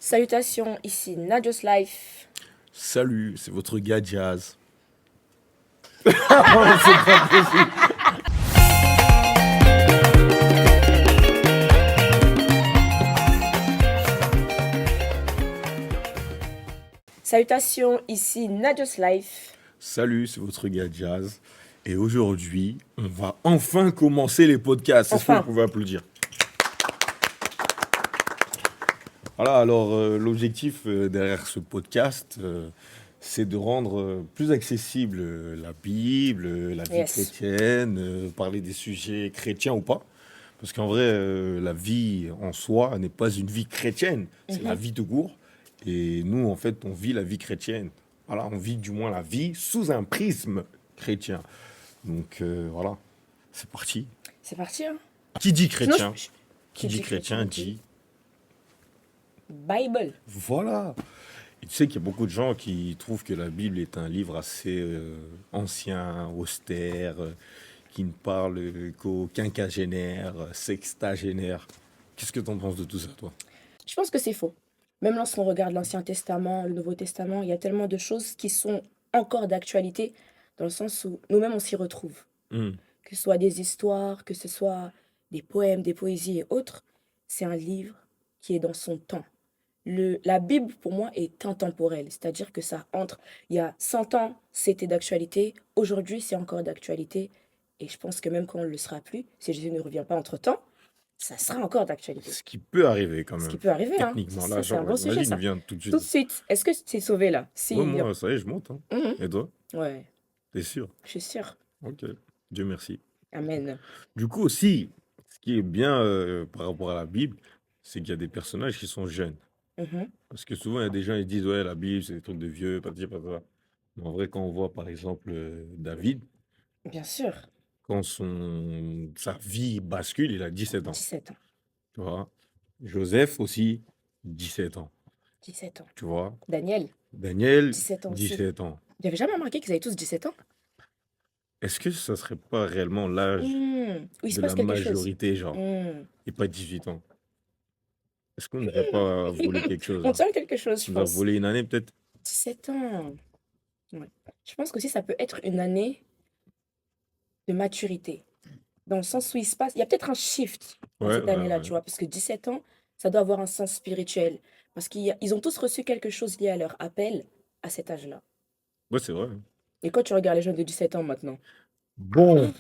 Salutations, ici Nadios Life. Salut, c'est votre gars Jazz. C'est pas possible. Salutations, ici Nadios Life. Salut, c'est votre gars Jazz. Et aujourd'hui, on va enfin commencer les podcasts. Est-ce que Enfin. vous pouvez applaudir? Voilà, alors l'objectif derrière ce podcast, c'est de rendre plus accessible la Bible, la vie Yes. chrétienne, parler des sujets chrétiens ou pas. Parce qu'en vrai, la vie en soi n'est pas une vie chrétienne, c'est la vie de court. Et nous, en fait, on vit la vie chrétienne. Voilà, on vit du moins la vie sous un prisme chrétien. Donc voilà, c'est parti. C'est parti, hein? Qui dit Sinon, chrétien? je- Qui dit chrétien dit... Bible. Voilà. Et tu sais qu'il y a beaucoup de gens qui trouvent que la Bible est un livre assez ancien, austère, qui ne parle qu'aux quinquagénaires, sextagénaires. Qu'est-ce que tu en penses de tout ça, toi? Je pense que c'est faux. Même lorsqu'on regarde l'Ancien Testament, le Nouveau Testament, il y a tellement de choses qui sont encore d'actualité, dans le sens où nous-mêmes on s'y retrouve. Hmm. Que ce soit des histoires, que ce soit des poèmes, des poésies et autres, c'est un livre qui est dans son temps. La Bible, pour moi, est intemporelle, c'est-à-dire que ça entre. Il y a 100 ans, c'était d'actualité, aujourd'hui, c'est encore d'actualité, et je pense que même quand on ne le sera plus, si Jésus ne revient pas entre-temps, ça sera encore d'actualité. Ce qui peut arriver quand Ce même. qui peut arriver, hein. Techniquement, Ça, là, c'est un genre, bon sujet, imagine, ça. il vient tout de Tout de suite. suite, est-ce que tu es sauvé là? Si, Ouais, moi, ça y est, je monte. Hein. Mhm. Et toi? Ouais, T'es sûr? je suis sûre. Ok. Dieu merci. Amen. Du coup aussi, ce qui est bien par rapport à la Bible, c'est qu'il y a des personnages qui sont jeunes. Mhm. Parce que souvent, il y a des gens qui disent, ouais, la Bible, c'est des trucs de vieux, pas ci, pas ça. Mais en vrai, quand on voit par exemple David, Bien sûr, quand sa vie bascule, il a 17 ans. 17 ans. Tu vois? Joseph aussi, 17 ans. 17 ans. Tu vois? Daniel, Daniel, 17 ans aussi. 17 ans. J'avais jamais remarqué qu'ils avaient tous 17 ans. Est-ce que ça serait pas réellement l'âge Où il se de passe la quelque chose. majorité, genre, et pas 18 ans? Est-ce qu'on n'aurait pas volé quelque chose? On Hein? tient quelque chose, je On nous a pense. volé une année peut-être? 17 ans. Ouais. Je pense qu'aussi ça peut être une année de maturité. Dans le sens où il se passe, il y a peut-être un shift dans Ouais, cette année-là, tu ouais. vois, parce que 17 ans, ça doit avoir un sens spirituel. Parce qu'ils ont tous reçu quelque chose lié à leur appel à cet âge-là. Ouais, c'est vrai. Et quand tu regardes les jeunes de 17 ans maintenant, Bon,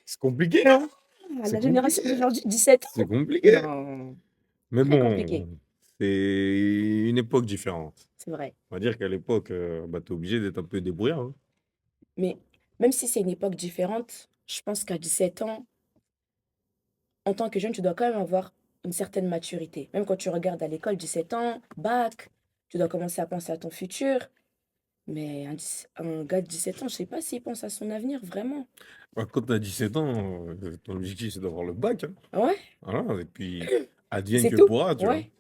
c'est compliqué, hein? la C'est génération compliqué. d'aujourd'hui, 17 C'est ans. compliqué. Non, Mais très compliqué. bon, c'est une époque différente. C'est vrai. On va dire qu'à l'époque, bah, t'es obligé d'être un peu débrouillard. Hein. Mais même si c'est une époque différente, je pense qu'à 17 ans, en tant que jeune, tu dois quand même avoir une certaine maturité. Même quand tu regardes à l'école, 17 ans, bac, tu dois commencer à penser à ton futur. Mais un gars de 17 ans, je sais pas s'il pense à son avenir, vraiment. Bah, quand t'as 17 ans, ton objectif, c'est d'avoir le bac. Hein. Ouais, Voilà, et puis, advienne c'est que tout. pourra, tu vois. Ouais.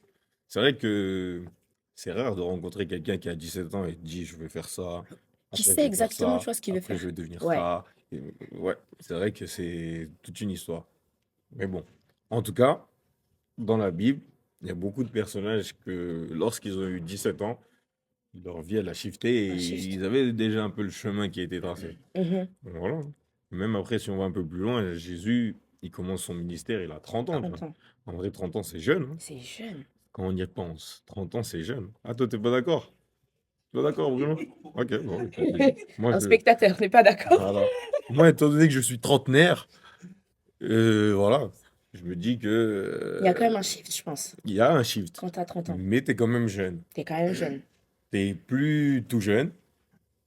C'est vrai que c'est rare de rencontrer quelqu'un qui a 17 ans et te dit, je vais faire ça, Qui après je sait vais faire exactement, tu ça, vois, ce qu'il veut après je faire. vais devenir Ouais. ça. Et, ouais, c'est vrai que c'est toute une histoire. Mais bon, en tout cas, dans la Bible, il y a beaucoup de personnages que, lorsqu'ils ont eu 17 ans, leur vie, elle a shifté et Un shift. ils avaient déjà un peu le chemin qui a été tracé. Mhm. Donc voilà. Même après, si on va un peu plus loin, Jésus, il commence son ministère, il a 30 ans. Tu 30 vois. ans. En vrai, 30 ans, c'est jeune. Hein. C'est jeune. Quand on y pense, 30 ans, c'est jeune. Ah, toi, t'es pas d'accord? T'es pas d'accord, Bruno? Ok, bon. Moi, Un spectateur n'est pas d'accord. Voilà. Moi, étant donné que je suis trentenaire, voilà, je me dis que Il y a quand même un shift, je pense, il y a un shift. quand t'as 30 ans. Mais t'es quand même jeune. T'es quand même jeune. T'es plus tout jeune.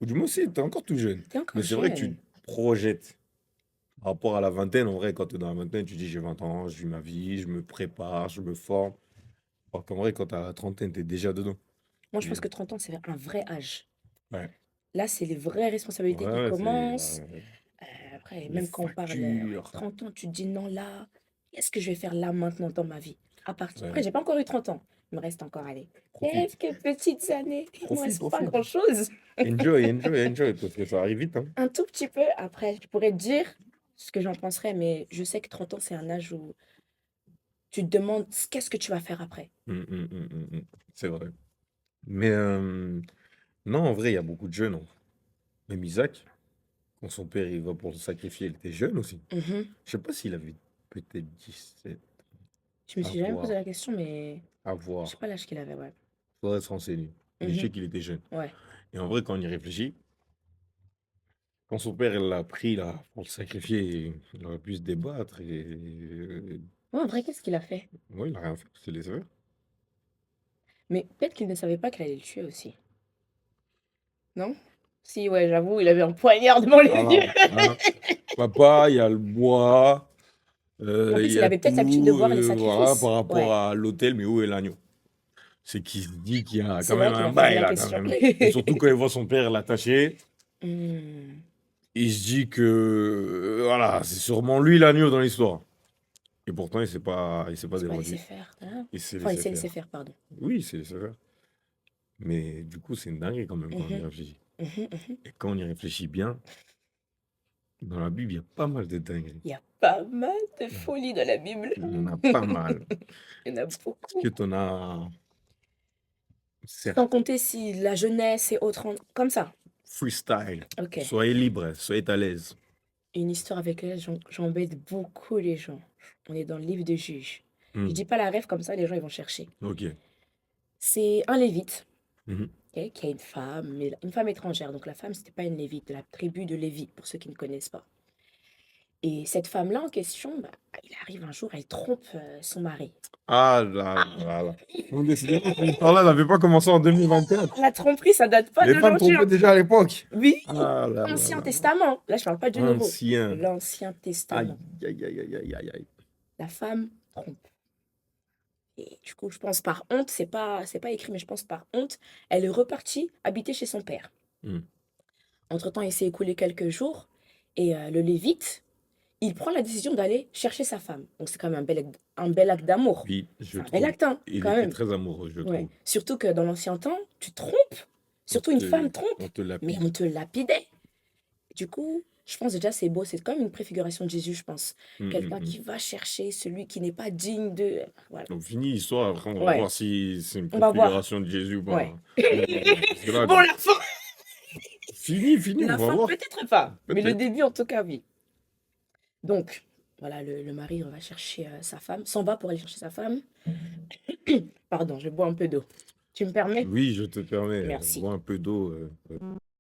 Ou du moins, si, t'es encore tout jeune. T'es encore Mais c'est vrai que tu jeune. te projettes. Par rapport à la vingtaine, en vrai, quand tu es dans la vingtaine, tu dis j'ai 20 ans, je vis ma vie, je me prépare, je me forme. Alors qu'en vrai, quand tu as la trentaine, tu es déjà dedans. Moi, je pense que 30 ans, c'est un vrai âge. Ouais. Là, c'est les vraies responsabilités qui Ouais, commencent. c'est Après, les même quand on parle factures. 30 ans, tu te dis non, là, qu'est-ce que je vais faire là maintenant dans ma vie? Après, Ouais. j'ai pas encore eu 30 ans. Il me reste encore, allez, Profite. quelques petites années. Il me Profite, reste pas profite. grand-chose. Enjoy, enjoy, enjoy, parce que ça arrive vite. Hein. Un tout petit peu. Après, je pourrais te dire ce que j'en penserais, mais je sais que 30 ans, c'est un âge où tu te demandes qu'est-ce que tu vas faire après. C'est vrai. Mais non, en vrai, il y a beaucoup de jeunes, hein. Même Isaac, quand son père il va pour le sacrifier, il était jeune aussi. Mhm. Je sais pas s'il avait peut-être 17. Je me À suis jamais posé voir, la question, mais à je sais voir. pas l'âge qu'il avait, ouais. Faudrait se renseigner. Mais je Mhm. sais qu'il était jeune. Ouais. Et en vrai, quand on y réfléchit, quand son père l'a pris là pour le sacrifier, il aurait pu se débattre et Ouais, en vrai, qu'est-ce qu'il a fait? ouais, il a rien fait, c'est laissé faire. Mais peut-être qu'il ne savait pas qu'elle allait le tuer aussi. Non? Si, ouais, j'avoue, il avait un poignard devant les yeux. Alors, hein, papa, il y a le bois, En il plus, y il a avait peut-être l'habitude de tout, voir les voilà, sacrifices. par rapport Ouais, à l'autel, mais où est l'agneau? C'est qu'il se dit qu'il y a c'est quand même vrai qu'il un a posé bail la là, quand question. même. Et surtout quand il voit son père l'attacher, Hmm. il se dit que, voilà, c'est sûrement lui l'agneau dans l'histoire. Et pourtant, il s'est pas C'est pas laissé débattu. faire, hein. Il s'est Enfin, il laissé s'est laissé faire. faire, pardon. Oui, il s'est laissé faire. Mais du coup, c'est une dinguerie quand même quand on y Mhm, réfléchit. mhm, mhm. Et quand on y réfléchit bien, dans la Bible, il y a pas mal de dingueries. Il y a pas mal de folie dans la Bible. Il y en a pas mal. Il y en a Est-ce beaucoup. que tu en as Sans certes compter si la jeunesse et autres, comme ça. freestyle? Ok. Soyez libre, soyez à l'aise. Une histoire avec laquelle j'embête beaucoup les gens. On est dans le livre de Juges. Je Hmm, dis pas la rêve comme ça, les gens ils vont chercher. ok. C'est un lévite, Mhm. ok, qui a une femme, mais une femme étrangère. Donc la femme, c'était pas une lévite, de la tribu de Lévi, pour ceux qui ne connaissent pas. Et cette femme-là en question, bah, il arrive un jour, elle trompe son mari. Ah là là là. Donc, décidément, cette histoire-là n'avait pas commencé en 2024. La tromperie, ça date pas Les femmes d'aujourd'hui, trompaient hein. déjà à l'époque. Oui, Ah là là Ancien là là. Testament. Là, je parle pas du Nouveau. Ancien. L'Ancien Aïe, Testament. aïe, aïe, aïe, aïe, aïe, aïe. La femme trompe. Et du coup, je pense par honte, c'est pas écrit, mais je pense par honte, elle est repartie habiter chez son père. Hmm. Entre-temps, il s'est écoulé quelques jours et le Lévite, il prend la décision d'aller chercher sa femme. Donc c'est quand même un bel acte d'amour. Oui, je C'est un bel trouve. acte, hein, Il quand était même. très amoureux, je Ouais. trouve. Surtout que dans l'ancien temps, tu te trompes. Surtout une femme trompe, On te mais lapide. on te lapidait. Du coup, je pense déjà c'est beau, c'est comme une préfiguration de Jésus, je pense. Quelqu'un Hmm. qui va chercher celui qui n'est pas digne de... Voilà. Donc, fini l'histoire. Après, on va Ouais, voir si c'est une on va voir. préfiguration de Jésus ou pas, Ouais. hein. Parce que là, Bon, la fin, fini, on la va fin voir. peut-être pas, mais le Peut-être. début en tout cas, oui. Donc, voilà, le mari va chercher sa femme, s'en va pour aller chercher sa femme. Pardon, je bois un peu d'eau. Tu me permets? Oui, je te permets. Merci. Bois un peu d'eau.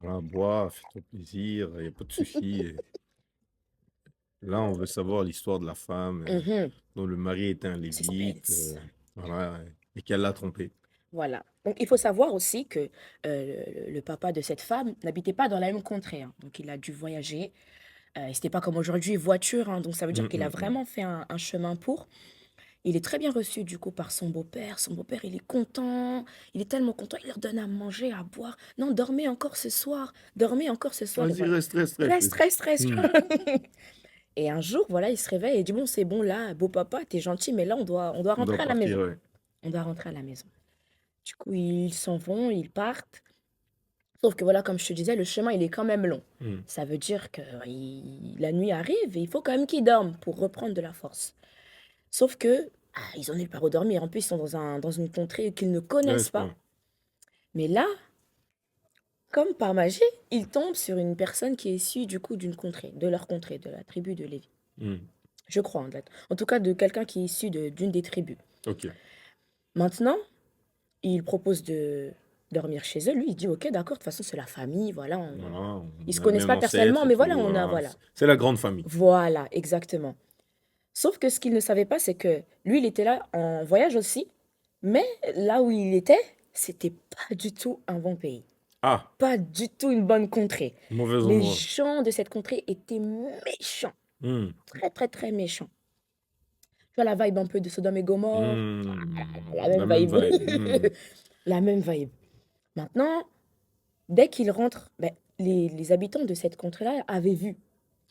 Voilà, bois, fais-toi plaisir. Il n'y a pas de souci. Et là, on veut savoir l'histoire de la femme Mhm. dont le mari était un lévite. Suspense. Voilà, et qu'elle l'a trompé. Voilà. Donc, il faut savoir aussi que le papa de cette femme n'habitait pas dans la même contrée, hein. Donc, il a dû voyager. Et c'était pas comme aujourd'hui, voiture, hein. Donc, ça veut dire qu'il a Hum. vraiment fait un chemin pour. Il est très bien reçu, du coup, par son beau-père. Son beau-père, il est content. Il est tellement content. Il leur donne à manger, à boire. Non, dormez encore ce soir. Dormez encore ce soir. Et Vas-y, voilà. reste. Reste. Hum. Et un jour, voilà, il se réveille et dit, bon, c'est bon, là, beau papa, t'es gentil, mais là, on doit On doit rentrer à la partir, maison. ouais. On doit rentrer à la maison. Du coup, ils s'en vont, ils partent. Sauf que voilà, comme je te disais, le chemin, il est quand même long. Hum. Ça veut dire que la nuit arrive et il faut quand même qu'ils dorment pour reprendre de la force. Sauf que, ils ont nulle part où dormir. En plus, ils sont dans une contrée qu'ils ne Ouais, connaissent je pas. crois. Mais là, comme par magie, ils tombent sur une personne qui est issue du coup d'une contrée, de leur contrée, de la tribu de Lévi. Hum. Je crois, en tout cas, de quelqu'un qui est issu d'une des tribus. Ok. Maintenant, il propose de dormir chez eux. Lui, il dit, ok, d'accord, de toute façon, c'est la famille, voilà. Voilà, Ils on se a le connaissent même pas ancêtre personnellement, et mais tout. voilà, Voilà. voilà. C'est la grande famille. Voilà, exactement. Sauf que ce qu'il ne savait pas, c'est que lui, il était là en voyage aussi, mais là où il était, c'était pas du tout un bon pays. Ah, Pas du tout une bonne contrée. mauvais Les endroit. gens de cette contrée étaient méchants, Hum. très très très méchants. Tu vois la vibe un peu de Sodome et Gomorre, la La même même vibe. vibe. La même vibe. Maintenant, dès qu'ils rentrent, ben, les habitants de cette contrée-là avaient vu.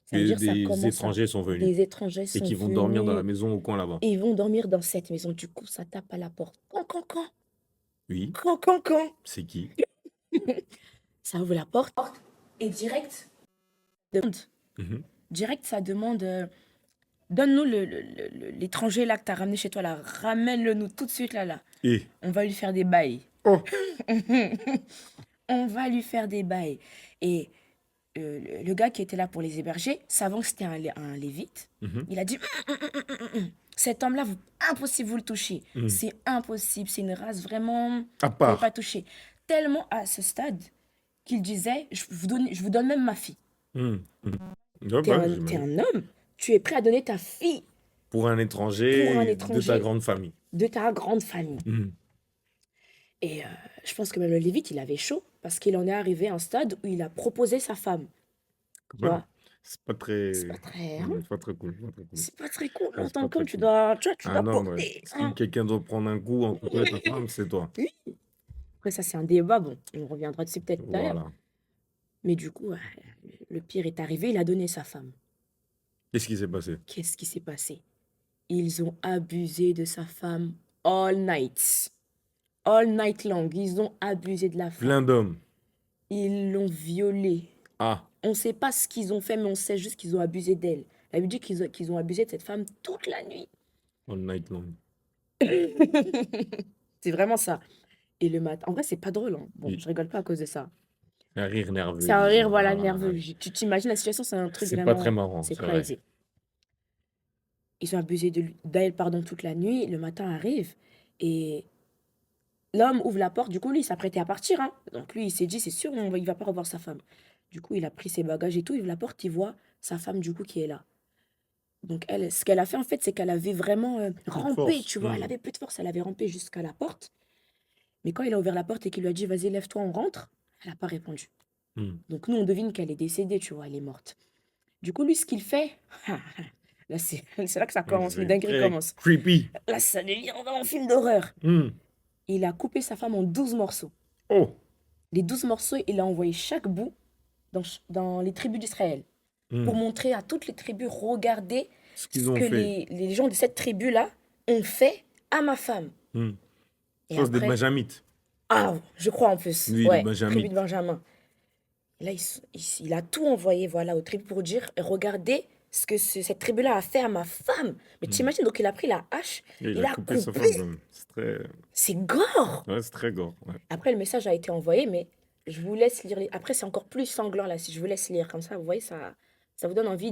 Ça veut Que dire ça des commence à... étrangers sont venus Des étrangers et sont qui vont dormir dans la venus maison au coin là-bas. et ils vont dormir dans cette maison. Du coup, ça tape à la porte. Quand. Oui, Quand. c'est qui? Ça ouvre la porte et demande. Mhm. Direct, ça demande Donne-nous l'étranger là que t'as ramené chez toi, là. Ramène-le nous tout de suite, là, là. Et, On va lui faire des bails. oh, On va lui faire des bails. Et le gars qui était là pour les héberger, savant que c'était un lévite, mhm, il a dit, cet homme-là, impossible vous le toucher. mhm. C'est impossible. C'est une race vraiment, vous À pouvez pas part. toucher. Tellement à ce stade qu'il disait, je vous donne même ma fille. Mhm, mhm. Ouais, T'es bah, un, t'es j'imagine. un homme, tu es prêt à donner ta fille Pour un pour un étranger de ta étranger grande famille. de ta grande famille. Mhm. Et je pense que même le Lévite, il avait chaud parce qu'il en est arrivé à un stade où il a proposé sa femme. Quand Tu même. vois, C'est pas c'est pas très. très, hein, Ouais, c'est pas très cool. Pas très cool. c'est pas très cool. Ouais, En c'est tant pas très qu'homme, tu cool. dois, tu Ah dois non, ouais. porter, Si hein. quelqu'un doit prendre un coup en contre ta femme, c'est toi. Oui. Après, ça, c'est un débat. Bon, on reviendra dessus peut-être tout à l'heure. Voilà. Mais du coup, le pire est arrivé, il a donné sa femme. Qu'est-ce qui s'est passé? Qu'est-ce qui s'est passé? Ils ont abusé de sa femme all night. All night long. Ils ont abusé de la Plein femme. d'hommes. Ils l'ont violée. Ah, On ne sait pas ce qu'ils ont fait, mais on sait juste qu'ils ont abusé d'elle. La Bible dit qu'ils ont abusé de cette femme toute la nuit. all night long. C'est vraiment ça. Et le matin, en vrai, c'est pas drôle, hein. Bon, Et je rigole pas à cause de ça. un rire C'est nerveux, un rire, disons. voilà, Voilà. nerveux. Tu t'imagines la situation, c'est un truc C'est pas très vraiment, marrant, c'est c'est vrai. crazy. Ils ont abusé d'elle, pardon, toute la nuit. Le matin arrive et l'homme ouvre la porte. Du coup, lui, il s'apprêtait à partir, hein. Donc lui, il s'est dit, c'est sûr, il va pas revoir sa femme. Du coup, il a pris ses bagages et tout. Il ouvre la porte, il voit sa femme, du coup, qui est là. Donc elle, ce qu'elle a fait, en fait, c'est qu'elle avait vraiment Plus de rampé, force. tu vois. Elle avait plus de force, elle avait rampé jusqu'à la porte. Mais quand il a ouvert la porte et qu'il lui a dit, vas-y, lève-toi, on rentre, elle n'a pas répondu. Hmm. Donc nous, on devine qu'elle est décédée, tu vois, elle est morte. Du coup, lui, ce qu'il fait, là, c'est là que ça commence, les C'est dingueries très commencent. creepy. Là, ça devient vraiment un film d'horreur. Hmm. Il a coupé sa femme en 12 morceaux. Oh. Les 12 morceaux, il a envoyé chaque bout dans les tribus d'Israël pour Hmm. montrer à toutes les tribus, regardez Ce qu'ils ce ont que fait. les gens de cette tribu-là ont fait à ma femme. Hmm. Je Et pense des après, Benjamites. ah, je crois en plus, Oui, des ouais, tribu de Benjamites. Benjamin. Là, il a tout envoyé, voilà, aux tribus pour dire, regardez ce que cette tribu-là a fait à ma femme. Mais Hmm. t'imagines, donc il a pris la hache, Et il il a a coupé sa coupé. femme quand même. C'est très. C'est gore. Ouais, c'est très gore. Ouais. Après, le message a été envoyé, mais je vous laisse lire. Après, c'est encore plus sanglant, là, si je vous laisse lire comme ça, vous voyez, ça vous donne envie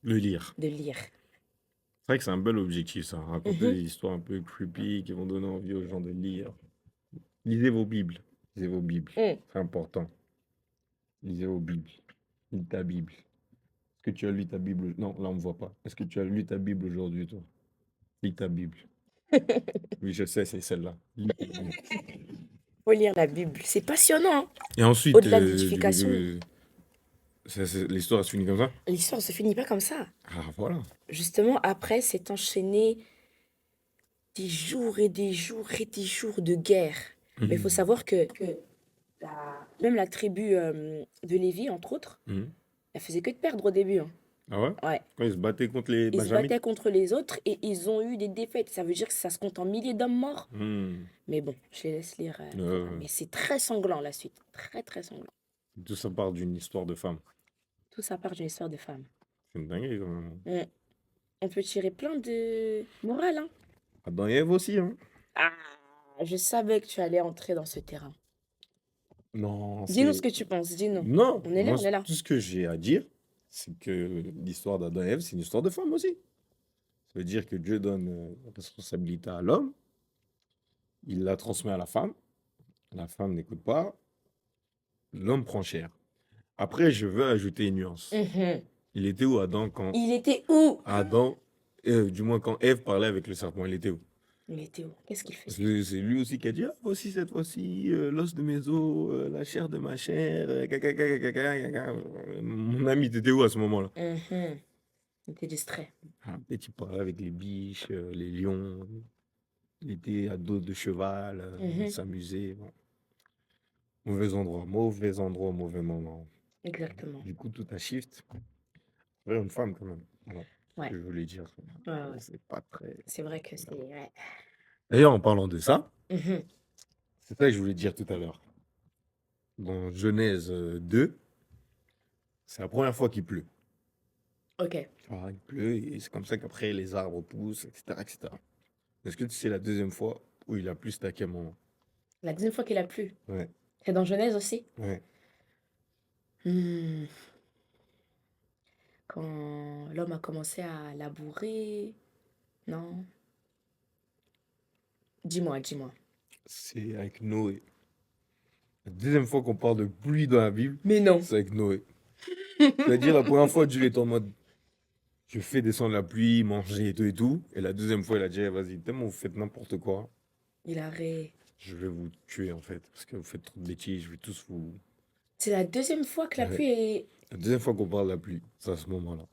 Le lire. de lire. C'est vrai que c'est un bel objectif, ça. Raconter Mhm. des histoires un peu creepy qui vont donner envie aux gens de lire. Lisez vos Bibles. Lisez vos Bibles. Mm. C'est important. Lisez vos Bibles. Lis ta Bible. Est-ce que tu as lu ta Bible? Non, là, on ne voit pas. Est-ce que tu as lu ta Bible aujourd'hui, toi? Lis ta Bible. Oui, je sais, c'est celle-là. Lis ta Bible. Faut lire la Bible. C'est passionnant, hein. Et ensuite, Au-delà de l'édification, l'histoire se finit comme ça? l'histoire ne se finit pas comme ça. Ah, voilà. Justement, après, c'est enchaîné des jours et des jours et des jours de guerre. Mais il faut Mhm. savoir que même la tribu de Lévi, entre autres, Mhm. elle faisait que de perdre au début, hein. Ah ouais? Ouais. Quand ils se battaient contre les Ils se Benjamites? battaient contre les autres et ils ont eu des défaites. Ça veut dire que ça se compte en milliers d'hommes morts. Mhm. Mais bon, je les laisse lire. Euh, Mais c'est très sanglant la suite. Très, très sanglant. tout ça part d'une histoire de femme. Tout ça part d'une histoire de femme. C'est une dinguerie quand même. Mm. On peut tirer plein de morale, hein. Adam et Ève aussi, hein? Ah, je savais que tu allais entrer dans ce terrain. Non, Dis-nous ce c'est. que tu penses, dis-nous. Non, On est là, moi, on est là. tout ce que j'ai à dire, c'est que l'histoire d'Adam et Ève, c'est une histoire de femme aussi. Ça veut dire que Dieu donne la responsabilité à l'homme, il la transmet à la femme n'écoute pas, l'homme prend cher. Après, je veux ajouter une nuance. Mhm. Il était où Adam quand Il était où? Adam, du moins quand Ève parlait avec le serpent, il était où? Il était où? Qu'est-ce qu'il Parce faisait? que c'est lui aussi qui a dit, ah, voici cette fois-ci, l'os de mes os, la chair de ma chair, caca, caca, caca, caca. Mon ami, t'étais où à ce moment-là? Mhm. Il était distrait. Ah, peut-être il parlait avec les biches, les lions, il était à dos de cheval, il Mhm. s'amusait. Bon. Mauvais endroit, mauvais moment. Exactement. Du coup, tout a shift vers une femme quand même. Voilà ce Ouais. que je voulais dire. Ouais, ouais. C'est pas très. C'est vrai que c'est. Ouais. D'ailleurs, en parlant de ça, Mhm. c'est ça que je voulais dire tout à l'heure. Dans Genèse 2, c'est la première fois qu'il pleut. Ok. Ah, il pleut et c'est comme ça qu'après les arbres poussent, etc., etc. Est-ce que tu sais la deuxième fois où il a plu, c'était à quel moment? La deuxième fois qu'il a plu. Ouais, C'est dans Genèse aussi. ouais. Hmm, Quand l'homme a commencé à labourer. Non. Dis-moi, dis-moi. C'est avec Noé. La deuxième fois qu'on parle de pluie dans la Bible, Mais non. c'est avec Noé. C'est-à-dire la première fois, Dieu est en mode, je fais descendre la pluie, manger et tout et tout. Et la deuxième fois, il a dit, eh, vas-y, tellement vous faites n'importe quoi, Il a ré... je vais vous tuer en fait. Parce que vous faites trop de bêtises, je vais tous vous... C'est la deuxième fois que la Ouais. pluie est... La deuxième fois qu'on parle de la pluie, c'est à ce moment-là.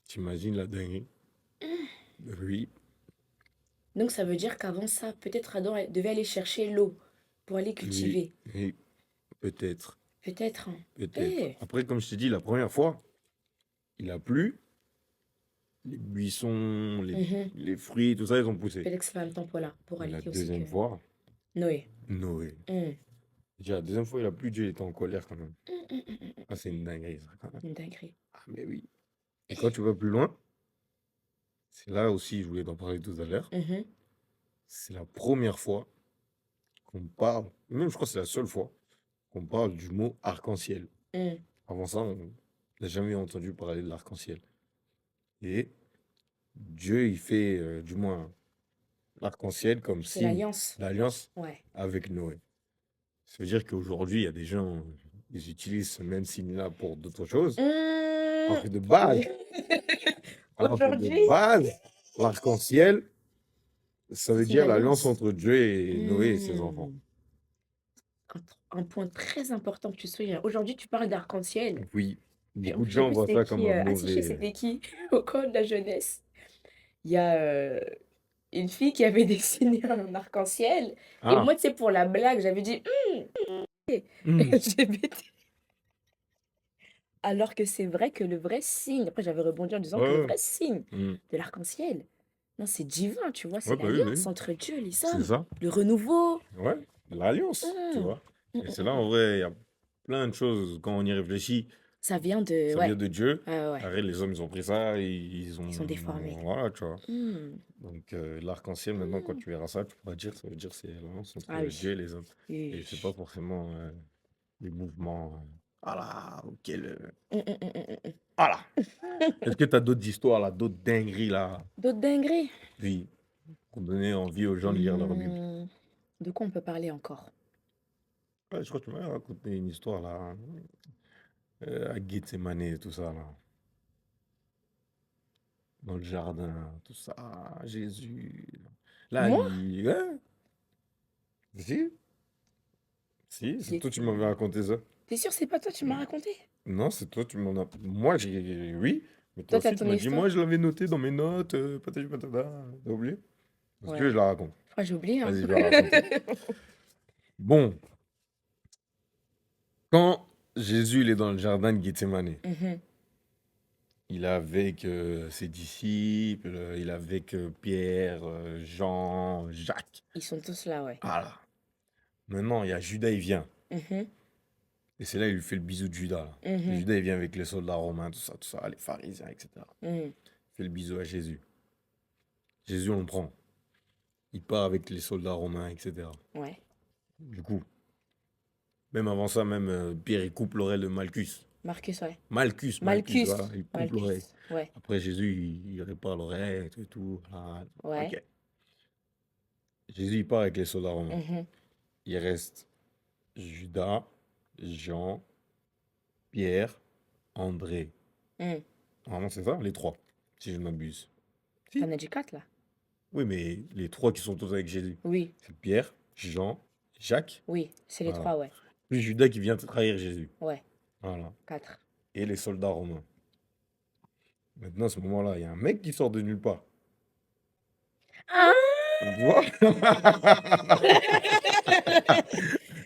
T'imagines la dinguerie? Oui, Donc ça veut dire qu'avant ça, peut-être Adam devait aller chercher l'eau pour aller oui, cultiver. oui, peut-être, Peut-être, hein. peut-être. Eh. Après, comme je t'ai dit, la première fois, il a plu, les buissons, Mhm. les fruits, tout ça, ils ont poussé. Peut-être que c'est en même temps pour Mais la aller aussi que... deuxième fois, Noé. Noé. Hmm. Déjà, la deuxième fois, il a plu, Dieu était en colère quand même. Hmm. Ah, c'est une dinguerie, ça, quand même. Une dinguerie. Ah, mais oui. Et quand tu vas plus loin, c'est là aussi, je voulais t'en parler tout à l'heure, Mhm. c'est la première fois qu'on parle, même je crois que c'est la seule fois, qu'on parle du mot arc-en-ciel. Hmm. Avant ça, on n'a jamais entendu parler de l'arc-en-ciel. Et Dieu, il fait, du moins, l'arc-en-ciel comme C'est signe l'alliance. d'alliance Ouais. avec Noé. Ça veut dire qu'aujourd'hui, il y a des gens, ils utilisent ce même signe-là pour d'autres choses. Alors Hmm. que de base, alors que de Aujourd'hui, base, l'arc-en-ciel, ça veut c'est dire l'alliance l'alliance. entre Dieu et Noé et ses enfants. Hmm. Un point très important que tu soulignes. Aujourd'hui, tu parles d'arc-en-ciel. Oui, Je beaucoup de je sais gens plus voient c'était ça comme qui. un Ah si, je sais mauvais. c'était qui au camp de la jeunesse. Il y a une fille qui avait dessiné un arc-en-ciel. Et Ah, moi, tu sais, pour la blague, j'avais dit hmm, LGBT. Alors que c'est vrai que le vrai signe, après j'avais rebondi en disant que le ouais, vrai signe hmm, de l'arc-en-ciel, non, c'est divin, tu vois, c'est ouais, bah oui, bah l'alliance oui, entre Dieu et les c'est hommes, ça. le renouveau. Ouais, l'alliance, tu Hum, vois. Et c'est là, hum. en vrai, il y a plein de choses, quand on y réfléchit, Ça vient de... ça vient Ouais, de Dieu. ouais, ouais. Arrête, les hommes, ils ont pris ça, et ils Ils sont déformés. ont... Voilà, tu vois. Hum, Donc, l'arc-en-ciel, maintenant, quand hum. tu verras ça, tu pourras dire, ça veut dire c'est l'alliance entre Ah oui. Dieu et les hommes. Et Oui. c'est pas forcément les mouvements. Ah là, ok. Hum. Ah là. Est-ce que tu as d'autres histoires là, d'autres dingueries là? D'autres dingueries. Oui, pour donner envie aux gens de lire leur Bible. Hum, De quoi on peut parler encore? Ouais, je crois que tu m'as raconté une histoire là, à Gethsemane et tout ça là, dans le jardin, tout ça, Jésus. Là, Moi? ouais, si, si, c'est toi qui m'avais Gethsemane. raconté ça. T'es sûr c'est pas toi tu m'as raconté? Non, c'est toi, tu m'en as. Moi, j'ai. Oui, mais toi Toi, t'as aussi, tu ton m'as dit, moi, histoire? je l'avais noté dans mes notes, patati patata. T'as oublié? Si tu veux, Ouais. je la raconte. Je crois que j'ai oublié, hein. Vas-y, je vais la raconter. Bon, quand Jésus il est dans le jardin de Gethsemane, Mhm. il est avec ses disciples, il est avec Pierre, Jean, Jacques. Ils sont tous là, ouais. Voilà. Maintenant, il y a Judas, il vient. Mhm. Et c'est là, il lui fait le bisou de Judas, là. Et Mhm. Judas, il vient avec les soldats romains, tout ça, les pharisiens, etc. Mhm. Il fait le bisou à Jésus. Jésus, on le prend. Il part avec les soldats romains, etc. Ouais. Du coup, même avant ça, même Pierre, il coupe l'oreille de Malchus. Marcus, ouais. Malchus, voilà, Malchus. il coupe l'oreille. Malchus. Ouais. Après, Jésus, il répare l'oreille, tout et tout. Voilà. Ouais. Ok. Jésus, il part avec les soldats romains. Mhm. Il reste Judas, Jean, Pierre, André. Mhm. Normalement, c'est ça, les trois, si je ne m'abuse. Si. T'en as dit 4 là? Oui, mais les trois qui sont tous avec Jésus. Oui. C'est Pierre, Jean, Jacques. Oui. C'est les Voilà. 3, ouais. Plus Judas qui vient trahir Jésus. Ouais. Voilà. 4. Et les soldats romains. Maintenant, à ce moment-là, il y a un mec qui sort de nulle part. Ah Tu vois?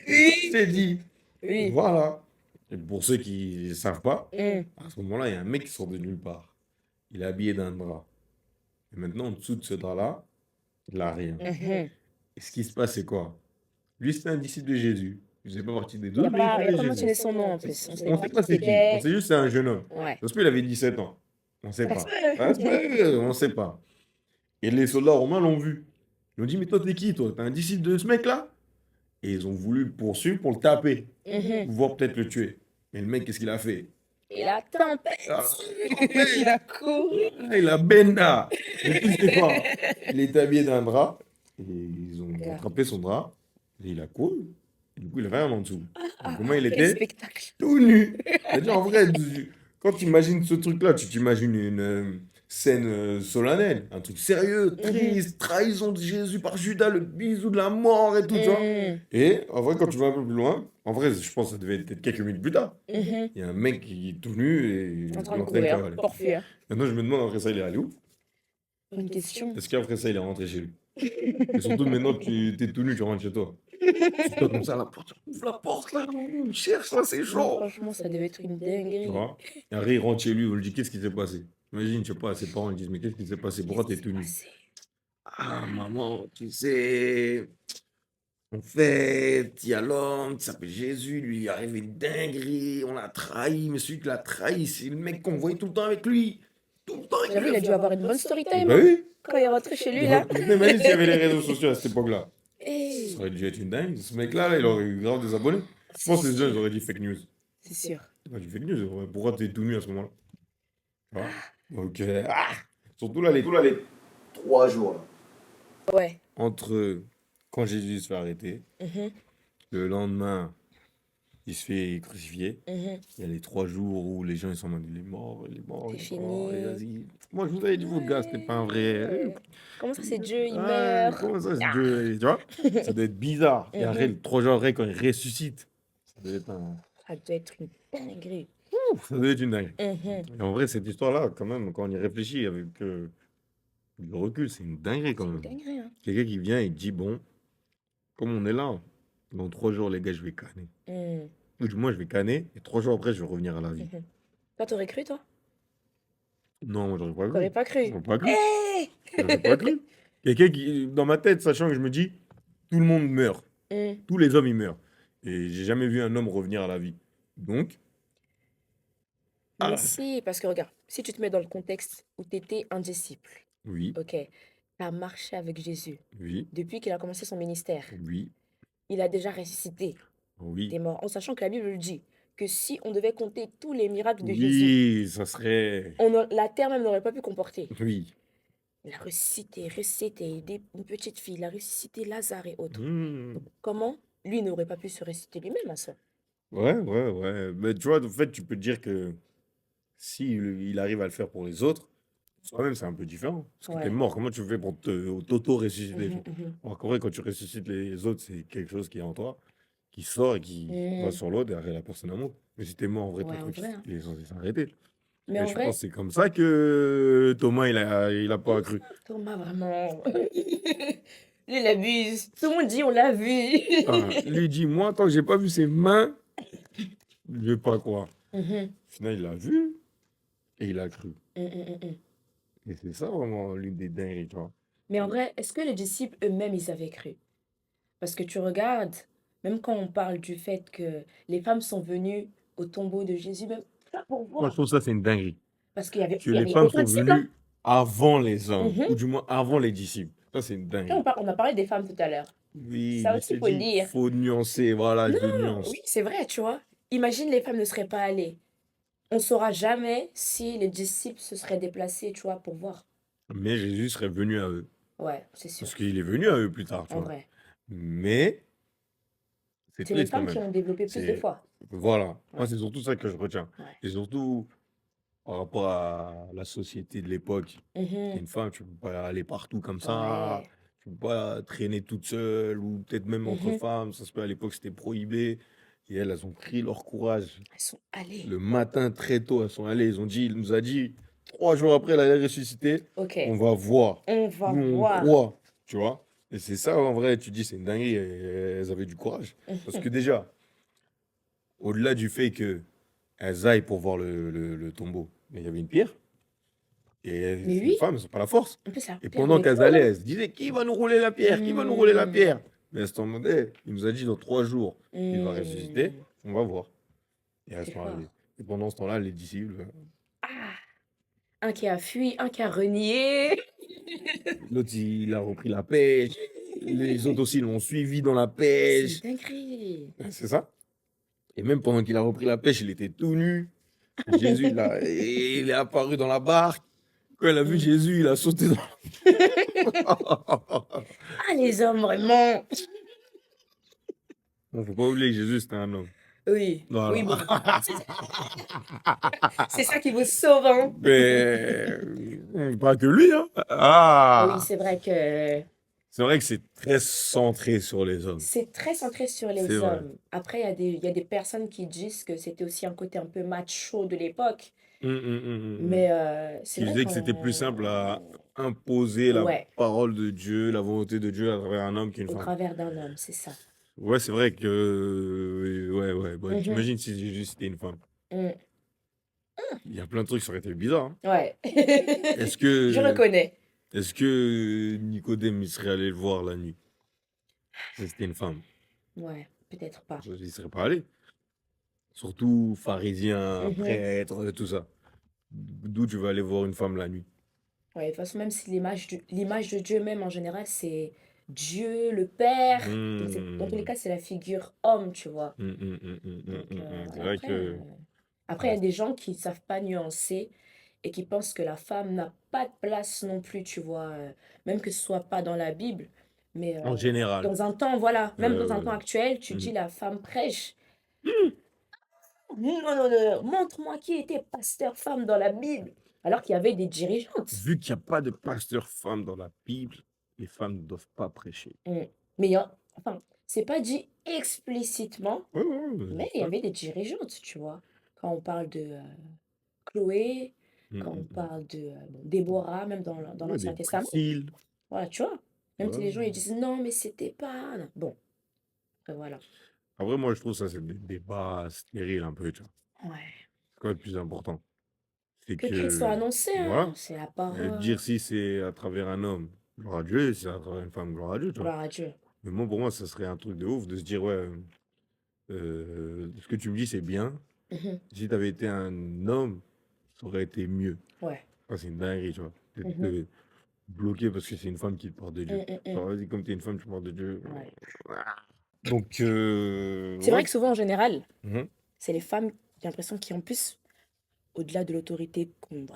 oui. C'est dit. Oui. Voilà. Et pour ceux qui ne savent pas, Mhm. à ce moment-là, il y a un mec qui sort de nulle part. Il est habillé d'un drap. Et maintenant, en dessous de ce drap-là, il n'a rien. Mhm. Et ce qui se passe, c'est quoi? Lui, c'est un disciple de Jésus. Il faisait pas partie des Il n'y a 12, mais il pas, y a suivait pas Jésus. mentionné son nom en plus. On ne savait On pas sait pas qui c'est qui. On c'était. sait juste que c'est un jeune homme. Ouais. Ça se peut, il avait 17 ans. On sait Ça pas. se peut. Ça se peut, on sait pas. Et les soldats romains l'ont vu. Ils ont dit, mais toi, t'es qui, toi? T'es un disciple de ce mec-là? Et ils ont voulu le poursuivre pour le taper, Mhm. voire peut-être le tuer. Mais le mec, qu'est-ce qu'il a fait? Et la tempête. Ah, Il a couru. il a benda. Le plus c'est fort. Il est habillé d'un drap. Et ils ont Regarde. attrapé son drap. Et il a couru. Et du coup, il avait rien en dessous. Donc, comment il Quel était? spectacle. Tout nu. C'est-à-dire, en vrai, quand tu imagines ce truc-là, tu t'imagines une scène solennelle, un truc sérieux, triste, trahison de Jésus par Judas, le bisou de la mort et tout ça. Mhm. Et en vrai, quand tu vas un peu plus loin, en vrai, je pense que ça devait être peut-être quelques minutes plus tard. Mhm. Il y a un mec qui est tout nu et En train il de est en train de courir cavaler. pour fuir. Maintenant, je me demande après ça, il est allé où? Bonne question. Est-ce qu'après ça, il est rentré chez lui? Et surtout, maintenant que tu es tout nu, tu rentres chez toi. Tu toi comme ça, à la porte, ouvre la porte là, on me cherche là, c'est Non, chaud. franchement, ça devait être une Tu dinguerie. vois? Et après, il rentre chez lui, on lui dit, qu'est-ce qui s'est passé? Imagine, je sais pas, ses parents lui disent, mais qu'est-ce qui s'est passé? Pourquoi t'es Qu'est-ce qui tout s'est nu? passé? Ah, maman, tu sais, en fait, il y a l'homme qui s'appelle Jésus, lui, il est arrivé une dinguerie, on l'a trahi, mais celui qui l'a trahi, c'est le mec qu'on voyait tout le temps avec lui. Tout le temps avec J'avoue, lui. il a dû avoir une bonne story time, Bah hein, oui. quand il est rentré chez lui, là. Maintenant, imagine s'il y avait les réseaux sociaux à cette époque-là. Hey, Ça aurait dû être une dingue. Ce mec-là, là, il aurait eu grave des abonnés. Je pense que les gens, ils auraient dit fake news. c'est sûr. C'est pas du fake news. Pourquoi t'es tout nu à ce moment-là? Tu vois? Donc, surtout là, les 3 jours là. Ouais. Entre quand Jésus se fait arrêter, Mhm, le lendemain, il se fait crucifier. mhm. Il y a les 3 jours où les gens ils sont en mode il est mort, il est mort, C'est il est mort. Et fini. vas-y. Moi, je vous avais dit, votre gars, c'était pas un vrai. Ouais. Comment ça, c'est Dieu, il Ah, meurt? comment ça, c'est Ah. Dieu? Tu vois? Ça doit être bizarre. Et après, Mhm. 3 jours après, quand il ressuscite, ça doit être un. Ça doit être une dinguerie. Ça doit être une dingue. Mhm. Et en vrai, cette histoire-là, quand même, quand on y réfléchit avec le recul, c'est une dinguerie quand C'est une même. dinguerie, hein. Quelqu'un qui vient et dit, bon, comme on est là, dans 3 jours, les gars, je vais canner. Mhm, Ou du moins, je vais canner, et 3 jours après, je vais revenir à la vie. mhm. Toi, t'aurais cru, toi? Non, moi, j'aurais pas T'aurais cru. pas cru? J'aurais pas cru. Hey! J'aurais pas cru. Quelqu'un qui, dans ma tête, sachant que je me dis, tout le monde meurt. Mhm. Tous les hommes, ils meurent. Et j'ai jamais vu un homme revenir à la vie. Donc, Mais ah, si, parce que regarde, si tu te mets dans le contexte où tu étais un disciple, oui, ok, tu as marché avec Jésus oui, depuis qu'il a commencé son ministère, oui, il a déjà ressuscité oui. des morts, en sachant que la Bible le dit, que si on devait compter tous les miracles de Jésus, Oui, ça serait. la terre même n'aurait pas pu comporter. Oui. Il a ressuscité une petite fille, il a ressuscité Lazare et autres. Hmm. Donc, comment lui n'aurait pas pu se ressusciter lui-même à ça? Ouais, ouais, ouais. Mais tu vois, en fait, tu peux te dire que si il arrive à le faire pour les autres, soi-même, c'est un peu différent. Parce que t'es Ouais. mort, comment tu fais pour t'auto-ressusciter? Mhm, mhm. Alors qu'en vrai, quand tu ressuscites les autres, c'est quelque chose qui est en toi, qui sort et qui va Mhm. sur l'autre, et après la personne a mort. Mais si t'es mort, en vrai, ton Ouais, en truc, vrai, hein. il est censé s'arrêter. Mais Et en je vrai, pense que c'est comme ça que Thomas, il a pas cru. Thomas, vraiment. Lui, il abuse. Tout le monde dit, on l'a vu. Ah, lui dit, moi, tant que j'ai pas vu ses mains, je vais pas croire. Mhm, Au final, il l'a vu et il a cru. mhm, mhm, mhm. Et c'est ça vraiment l'une des dingueries, tu vois. Mais en vrai, est-ce que les disciples eux-mêmes, ils avaient cru? Parce que tu regardes, même quand on parle du fait que les femmes sont venues au tombeau de Jésus, même là pour Moi, je voir. trouve ça, c'est une dinguerie. Parce qu'il y avait, Que il y les avait femmes aucun sont disciple, hein. venues avant les hommes, Mhm. ou du moins avant les disciples. Ça, c'est une Là, dinguerie. on a parlé des femmes tout à l'heure. Oui, Ça mais aussi, je te faut le dis, dire. faut nuancer, voilà, je Non, nuance. oui, c'est vrai, tu vois. Imagine les femmes ne seraient pas allées. On ne saura jamais si les disciples se seraient déplacés, tu vois, pour voir. Mais Jésus serait venu à eux. Ouais, c'est sûr, Parce qu'il est venu à eux plus tard, tu en vois. vrai. Mais c'est C'est les triste quand femmes qui même. ont développé plus de C'est, foi. voilà. Moi, Ouais, c'est surtout ça que je retiens. ouais. Et surtout, par rapport à la société de l'époque, t'es Mhm. une femme, tu peux pas aller partout comme ça, Ouais. tu peux pas traîner toute seule, ou peut-être même entre Mhm. femmes, ça se peut à l'époque c'était prohibé. Et elles ont pris leur courage. Elles sont allées. Le matin, très tôt, elles sont allées, il nous a dit, 3 jours après, elle allait ressusciter, Ok, on va voir. on va Nous, on voir. croit, tu vois. Et c'est ça, en vrai, tu dis, c'est une dinguerie, elles avaient du courage. Parce que déjà, au-delà du fait que elles aillent pour voir le tombeau, mais il y avait une pierre. Et Mais les oui, femmes, elles n'ont pas la force. en plus, la Et pierre pendant roulait qu'elles fort, allaient, hein. elles se disaient, qui va nous rouler la pierre? Qui va nous rouler la pierre? Mais à ce moment, hey, il nous a dit dans 3 jours, il va ressusciter. Hmm, On va voir. Et, à c'est ce moment, fort. et pendant ce temps-là, les disciples, Ah, un qui a fui, un qui a renié. l'autre, il a repris la pêche. Les autres aussi l'ont suivi dans la C'est une pêche. dinguerie. C'est ça. Et même pendant qu'il a repris la pêche, il était tout nu. Jésus, il est apparu dans la barque. Quand il a vu Hmm. Jésus, il a sauté dans Ah, les hommes, vraiment. Bon, faut pas oublier que Jésus, c'était un homme. Oui, oui, Voilà. bon. C'est c'est ça qui vous sauve, hein. Mais pas que lui, hein. Oui, Ah! c'est vrai que C'est vrai que c'est très centré sur les hommes. c'est très centré sur C'est les vrai. hommes. Après, il y a des personnes qui disent que c'était aussi un côté un peu macho de l'époque. Mais c'est Qui vrai disait que c'était plus simple à qu'on... imposer la Ouais, parole de Dieu, la volonté de Dieu à travers un homme qu'une au femme. travers d'un homme, c'est ça. Ouais, c'est vrai que. Ouais, ouais. Bah, Mhm, t'imagines si Jésus c'était une femme. mm, Il y a plein de trucs, ça aurait été bizarre, hein. ouais. Est-ce Je que. reconnais. Est-ce que Nicodème, il serait allé le voir la nuit? Si c'était une femme. Ouais, peut-être pas. Il serait pas allé. Surtout pharisien, Mhm. prêtre, tout ça. D'où tu vas aller voir une femme la nuit? Ouais, de toute façon, même si l'image de Dieu même en général, c'est Dieu, le Père. Donc, dans tous les Hmm. cas, c'est la figure homme, tu vois. Donc, C'est vrai après, que. après, il y Ouais. a des gens qui ne savent pas nuancer et qui pensent que la femme n'a pas de place non plus, tu vois. Même que ce soit pas dans la Bible, mais En général. dans un temps, voilà, même dans un temps Ouais. actuel, tu Hmm. dis la femme prêche. Non, non, non, montre-moi qui était pasteur femme dans la Bible, alors qu'il y avait des dirigeantes. Vu qu'il n'y a pas de pasteur femme dans la Bible, les femmes ne doivent pas prêcher. Mm. Mais enfin, c'est pas dit explicitement, Ouais, ouais, ouais, mais c'est il y ça. avait des dirigeantes, tu vois. Quand on parle de Chloé, quand on Mm. parle de bon, Déborah, même dans Ouais, des l'Ancien Testament. Priscilles. Voilà, tu vois. Même si Ouais. les gens ils disent non, mais c'était pas. Bon, après, voilà. Après, moi, je trouve ça, c'est des débats stériles un peu, tu vois. Ouais. C'est quoi le plus important? C'est Que Christ soit que, annoncé, hein, voilà, c'est la dire parole. si c'est à travers un homme, gloire à Dieu, si c'est à travers une femme, gloire à Dieu, tu vois. Gloire à Dieu. Mais moi, pour moi, ça serait un truc de ouf de se dire, ouais, ce que tu me dis, c'est bien. Mhm. Si tu avais été un homme, ça aurait été mieux. Ouais. Ah, c'est une dinguerie, tu vois. Mhm. D'être bloqué parce que c'est une femme qui te porte de Dieu. Mm. Genre, vas-y, comme t'es une femme, tu portes de Dieu. Ouais. Donc, C'est ouais. vrai que souvent, en général, Mhm. c'est les femmes, j'ai l'impression, qui en plus, au-delà de l'autorité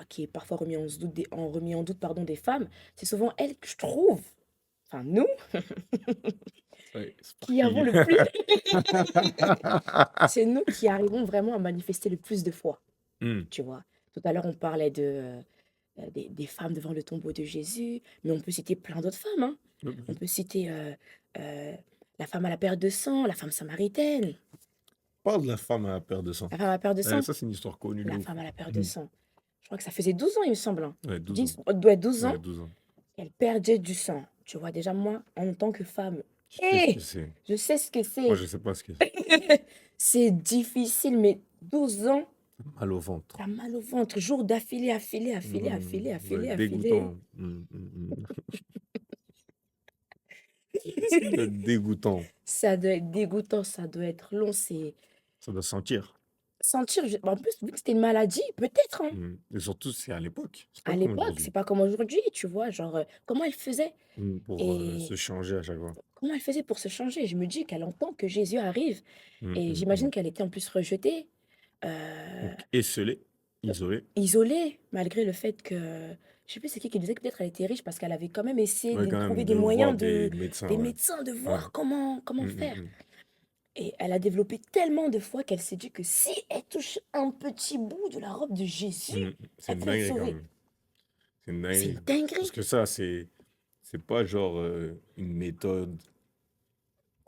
qui est parfois remis en doute pardon, des femmes, c'est souvent elles que je trouve, enfin nous, Ouais, c'est qui avons parti. le plus, c'est nous qui arrivons vraiment à manifester le plus de foi, Hmm. tu vois. Tout à l'heure, on parlait des femmes devant le tombeau de Jésus, mais on peut citer plein d'autres femmes, hein. On peut citer euh, la femme à la perte de sang, la femme samaritaine, Parle de la femme à la paire de sang. la femme à la perte de sang, Ça, c'est une histoire connue de la ouf. femme à la perte de Hmm. sang. Je crois que ça faisait 12 ans, il me semble, hein. Ouais, 12 10, ans. ça doit être 12 Ouais, ans 12 ans. qu'elle perdait du sang. Tu vois, déjà, moi, en tant que femme, Je sais ce que hé, c'est. je sais ce que Moi, c'est. je sais pas ce que c'est. C'est difficile, mais 12 ans, Mal au ventre. t'as mal au ventre, jour d'affilée, affilée, affilée, Hmm. affilée, Ça doit affilée, être affilée. dégoûtant. Ça doit être dégoûtant. Ça doit être dégoûtant, ça doit être long, c'est Ça doit sentir. sentir. En plus, vu que c'était une maladie, peut-être, hein. Et surtout, c'est à l'époque. C'est pas À comme l'époque, c'est aujourd'hui. pas comme aujourd'hui, tu vois, genre, comment elle faisait Pour et se changer à chaque fois. comment elle faisait pour se changer. Je me dis qu'elle entend que Jésus arrive et Mm. j'imagine qu'elle était en plus rejetée, Donc, esselé, isolé. isolée, malgré le fait que, je sais plus c'est qui disait que peut-être elle était riche parce qu'elle avait quand même essayé Ouais, de quand trouver même, des de voir moyens des médecins, des ouais. médecins, de Ouais. voir comment faire. Mm. Et elle a développé tellement de foi qu'elle s'est dit que si elle touche un petit bout de la robe de Jésus, Mm. C'est elle une pourrait être dinguerie quand sauvée. même. C'est une C'est dinguerie. une Parce dinguerie. que ça, c'est pas genre une méthode.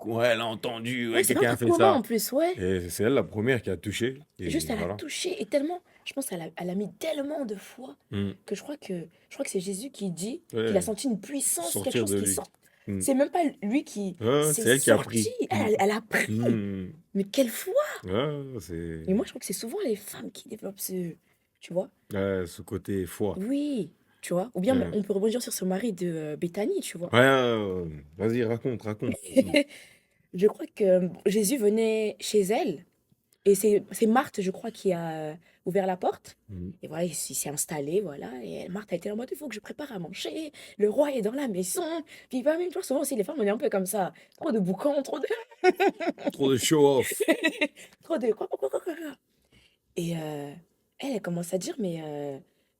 Ouais, elle a entendu, Ouais, ouais, c'est pas un quelqu'un a truc fait commun ça. en plus, ouais. Et c'est elle la première qui a touché. Juste, Et elle a voilà. touché et tellement, je pense elle a mis tellement de foi Mm. que je crois que c'est Jésus qui dit qu'il a Ouais, senti une puissance, quelque sortir chose de qui lui. sort. Mm. C'est même pas lui qui Ouais, s'est c'est elle qui a sorti, pris. Mm. elle a pris. Mm. Mais quelle foi! Ouais, c'est Et moi, je crois que c'est souvent les femmes qui développent ce, tu vois? ce côté foi. Oui. tu vois. Ou bien Ouais, on peut rebondir sur ce mari de Béthanie, tu vois. vas-y, raconte. Je crois que Jésus venait chez elle et c'est Marthe, je crois, qui a ouvert la porte. Mhm. Et voilà, il s'est installé, voilà. Et Marthe a été en mode, il faut que je prépare à manger. Le roi est dans la maison. Puis bah, même, tu vois, souvent aussi, les femmes, on est un peu comme ça. Trop de boucan, trop de... Trop de show-off. trop de... Et elle commence à dire, mais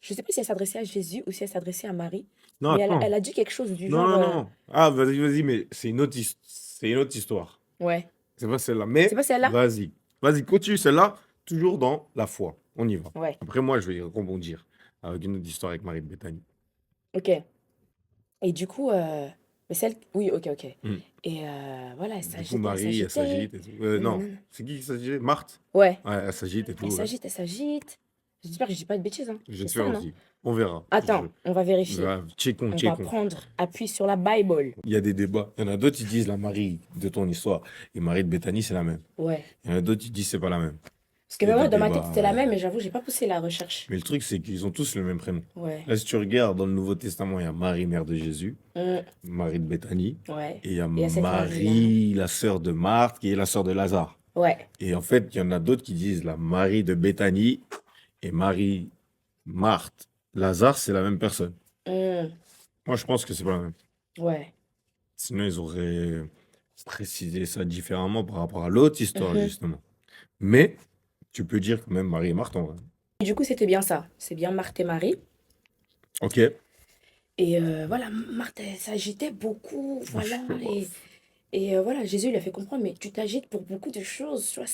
je sais pas si elle s'adressait à Jésus ou si elle s'adressait à Marie. Non, Mais attends. elle a dit quelque chose du Non, genre, non, non. Ah, vas-y, mais c'est une autre histoire. ouais, C'est pas celle-là. c'est Mais pas celle-là? vas-y, continue celle-là, toujours dans la foi. On y va. Ouais, Après, moi, je vais rebondir avec une autre histoire avec Marie de Béthanie. ok. Et du coup, mais celle, oui, ok, ok. Hmm. Et voilà, Du coup, elle Marie, elle s'agitait. s'agite et tout. Non, Nanana. c'est qui s'agitait? Marthe? Ouais, Ouais, elle s'agite et tout. Ouais. elle s'agite. J'espère que je dis pas de bêtises, hein. C'est J'espère ça, non? aussi. On verra. Attends, on va vérifier. Checkons, On va checkons. prendre appui sur la Bible. Il y a des débats. Il y en a d'autres qui disent la Marie de ton histoire et Marie de Béthanie, c'est la même. Ouais. Il y en a d'autres qui disent c'est pas la même. Parce que Il y a même moi, des dans ma tête, débats. c'était la même, mais j'avoue, j'ai pas poussé la recherche. Mais le truc, c'est qu'ils ont tous le même prénom. Ouais. Là, si tu regardes dans le Nouveau Testament, il y a Marie, mère de Jésus, Hum, Marie de Béthanie, ouais. et il y a Et il y a cette Marie-là. Marie, la sœur de Marthe, qui est la sœur de Lazare. Ouais. Et en fait, il y en a d'autres qui disent la Marie de Béthanie et Marie, Marthe, Lazare, c'est la même personne. Hum, Moi, je pense que c'est pas la même. ouais. Sinon, ils auraient précisé ça différemment par rapport à l'autre histoire, Mhm. justement. Mais tu peux dire quand même Marie et Marthe en vrai. Et du coup, c'était bien ça. C'est bien Marthe et Marie. Ok. Et voilà, Marthe, elle s'agitait beaucoup, voilà. Et voilà, Jésus lui a fait comprendre, mais tu t'agites pour beaucoup de choses. Tu vois,